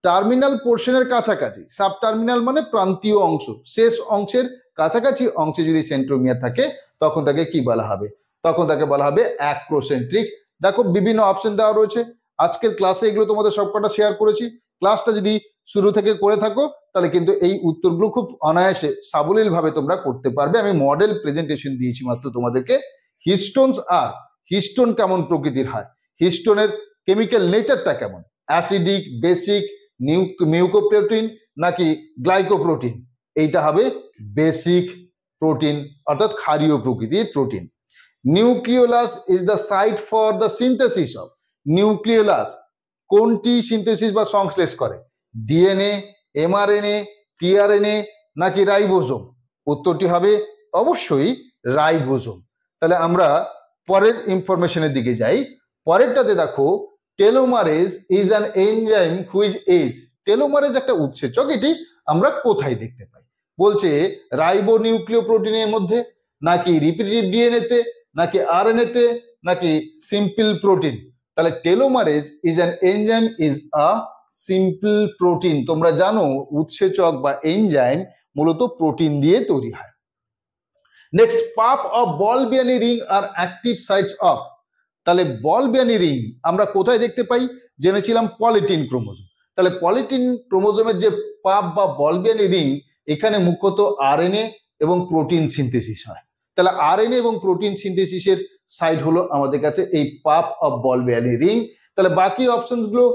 টার্মিনাল পোর্শনের কাছাকাছি, সাবটার্মিনাল মানে প্রান্তীয় অংশ, শেষ অংশের কাছাকাছি অংশে যদি সেন্ট্রোমিয়ার থাকে তখন তাকে কি বলা হবে, তখন তাকে বলা হবে অ্যাক্রোসেন্ট্রিক। দেখো বিভিন্ন অপশন দেওয়া রয়েছে, আজকের ক্লাসে এগুলো তোমাদের সবকটা শেয়ার করেছি। ক্লাসটা যদি শুরু থেকে করে থাকো তাহলে কিন্তু এই উত্তরগুলো খুব অনায়াসে সাবলীল ভাবে তোমরা করতে পারবে। আমি মডেল প্রেজেন্টেশন দিয়েছি মাত্র তোমাদেরকে। হিস্টোনস আর হিস্টোন কেমন প্রকৃতির হয়, হিস্টোনের কেমিক্যাল নেচারটা কেমন, অ্যাসিডিক, বেসিক, মিউকোপ্রোটিন নাকি গ্লাইকোপ্রোটিন, এইটা হবে বেসিক প্রোটিন অর্থাৎ ক্ষারীয় প্রকৃতির protein. Nucleolus is the site for the synthesis of, nucleolus কোনটি সিনথেসিস বা সংশ্লেষ করে, ডিএনএ, এমআরএনএ, টিআরএনএ নাকি রাইবোজোম, উত্তরটি হবে অবশ্যই রাইবোজোম। তাহলে আমরা পরের ইনফরমেশনের দিকে যাই। পরেরটাতে দেখো টেলোমারেজ is an enzyme which is, টেলোমারেজ একটা উৎসেচক, এটি আমরা কোথায় দেখতে পাই, বলছে রাইবো নিউক্লিয় প্রোটিনের মধ্যে নাকি রিপিটেটিভ ডিএনএ তে নাকি আরএনএ তে নাকি সিম্পল প্রোটিন। তাহলে টেলোমারেজ is an enzyme is a simple protein. তোমরা জানো উৎসেচক বা এনজাইম মূলত প্রোটিন দিয়ে তৈরি হয়। Next puff of Balbiani ring are active sites of, তাহলে বল বিয়ানি রিং আমরা কোথায় দেখতে পাই, জেনেছিলাম পলিটিন ক্রোমোজোম। তাহলে পলিটিন ক্রোমোজোমের যে পাপ বা বল বিয়ানি রিং, এখানে মুখ্যত আরএনএ এবং প্রোটিন সিনথেসিস হয়। তাহলে আরএনএ এবং প্রোটিন সিনথেসিসের সাইট হলো আমাদের কাছে এই পাপ অফ বল বিয়ানি রিং। তাহলে বাকি অপশনস গুলো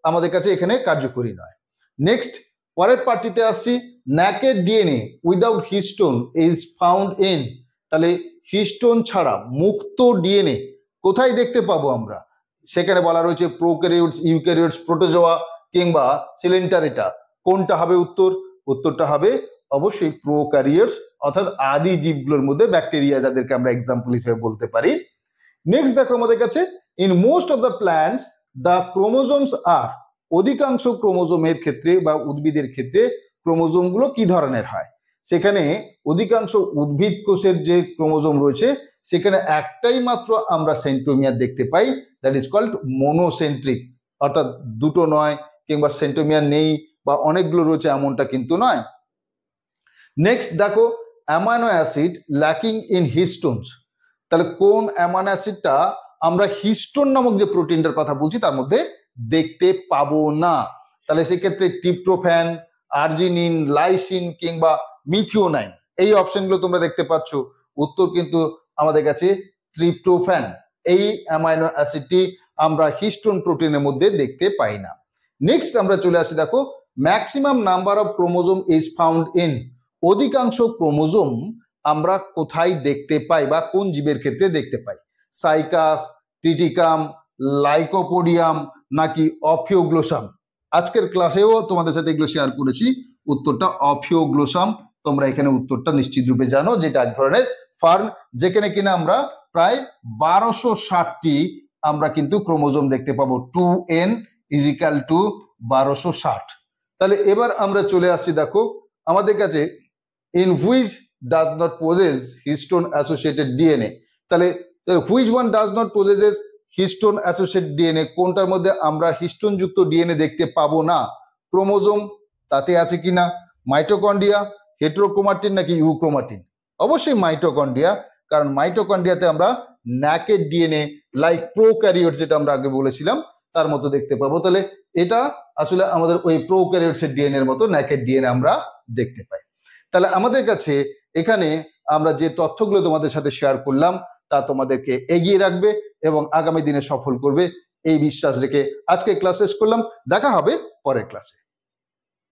আমাদের কাছে এখানে কার্যকরী নয়। নেক্সট পরের পার্টিতে আসছি, naked DNA without histone is found in, তাহলে হিস্টোন ছাড়া মুক্ত ডিএনএ কোথায় দেখতে পাবো আমরা, সেখানে বলা রয়েছে প্রোক্যারিওটস, ইউক্যারিওটস, প্রোটোজোয়া কিংবা সিলেন্টারেটা, কোনটা হবে উত্তর, উত্তরটা হবে অবশ্যই প্রোক্যারিওটস অর্থাৎ আদি জীবগুলোর মধ্যে ব্যাকটেরিয়া যাদেরকে আমরা এক্সাম্পল হিসেবে বলতে পারি। নেক্সট দেখো আমাদের কাছে in most of the plants the chromosomes আর, অধিকাংশ ক্রোমোজোমের ক্ষেত্রে বা উদ্ভিদের ক্ষেত্রে ক্রোমোজোম গুলো কি ধরনের হয়, সেখানে অধিকাংশ উদ্ভিদ কোষের যে ক্রোমোজোম রয়েছে সেখানে একটাই মাত্র আমরা সেন্ট্রোমিয়ার দেখতে পাই, দ্যাট ইজ কল্ড মোনোসেন্ট্রিক, অর্থাৎ দুটো নয় কিংবা সেন্ট্রোমিয়ার নেই বা অনেকগুলো রয়েছে এমনটা কিন্তু নয়। নেক্সট দেখো অ্যামাইনো অ্যাসিড ল্যাকিং ইন হিস্টোনস, তাহলে কোন অ্যামাইনো অ্যাসিডটা আমরা হিস্টোন নামক যে প্রোটিনটার কথা বলছি তার মধ্যে দেখতে পাবো না। তাহলে সেক্ষেত্রে ট্রিপ্টোফ্যান, আর্জিনিন, লাইসিন কিংবা মিথিওনাইন এই অপশনগুলো তোমরা দেখতে পাচ্ছ। উত্তর কিন্তু আমাদের কাছে ট্রিপ্টোফ্যান। এই অ্যামাইনো অ্যাসিডটি আমরা হিস্টোন প্রোটিনের মধ্যে দেখতে পাই না। নেক্সট আমরা চলে আসি, দেখো maximum number of chromosome is found in. অধিকাংশ ক্রোমোজোম আমরা কোথায় দেখতে পাই বা কোন জীবের ক্ষেত্রে দেখতে পাই? সাইকাস, টিটিকাম, লাইকোপোডিয়াম নাকি অফিওগ্লোসাম? আজকের ক্লাসেও তোমাদের সাথে এগুলো শেয়ার করেছি। উত্তরটা অফিওগ্লোসাম। তোমরা এখানে উত্তরটা নিশ্চিত রূপে জানো, যেটা এক ধরনের ফার্ন, যেখানে কিনা আমরা প্রায় 1260টি আমরা কিন্তু ক্রোমোজোম দেখতে পাবো। 2n = 1260। তাহলে এবার আমরা চলে আসছি, দেখো আমাদের কাছে in which does not possess histone associated DNA। তাহলে which one does not possesses histone associated DNA? কোনটার মধ্যে আমরা হিস্টোন যুক্ত ডিএনএ দেখতে পাবো না? ক্রোমোজোম তাতে আছে কিনা, মাইটোকন্ড্রিয়া, হেটেরোক্রোমাটিন নাকি ইউক্রোমাটিন? অবশ্যই মাইটোকন্ড্রিয়া, কারণ মাইটোকন্ড্রিয়াতে আমরা ন্যাকেড ডিএনএ লাইক প্রোক্যারিওট, যেটা আমরা আগে বলেছিলাম, তার মতো দেখতে পাবো। তাহলে এটা আসলে আমাদের ওই প্রোক্যারিওটসের ডিএনএ এর মতো ন্যাকেড ডিএনএ আমরা দেখতে পাই। তাহলে আমাদের কাছে এখানে আমরা যে তথ্যগুলো তোমাদের সাথে শেয়ার করলাম তা তোমাদেরকে এগিয়ে রাখবে এবং আগামী দিনে সফল করবে, এই বিশ্বাস রেখে আজকে ক্লাস শেষ করলাম। দেখা হবে পরের ক্লাসে।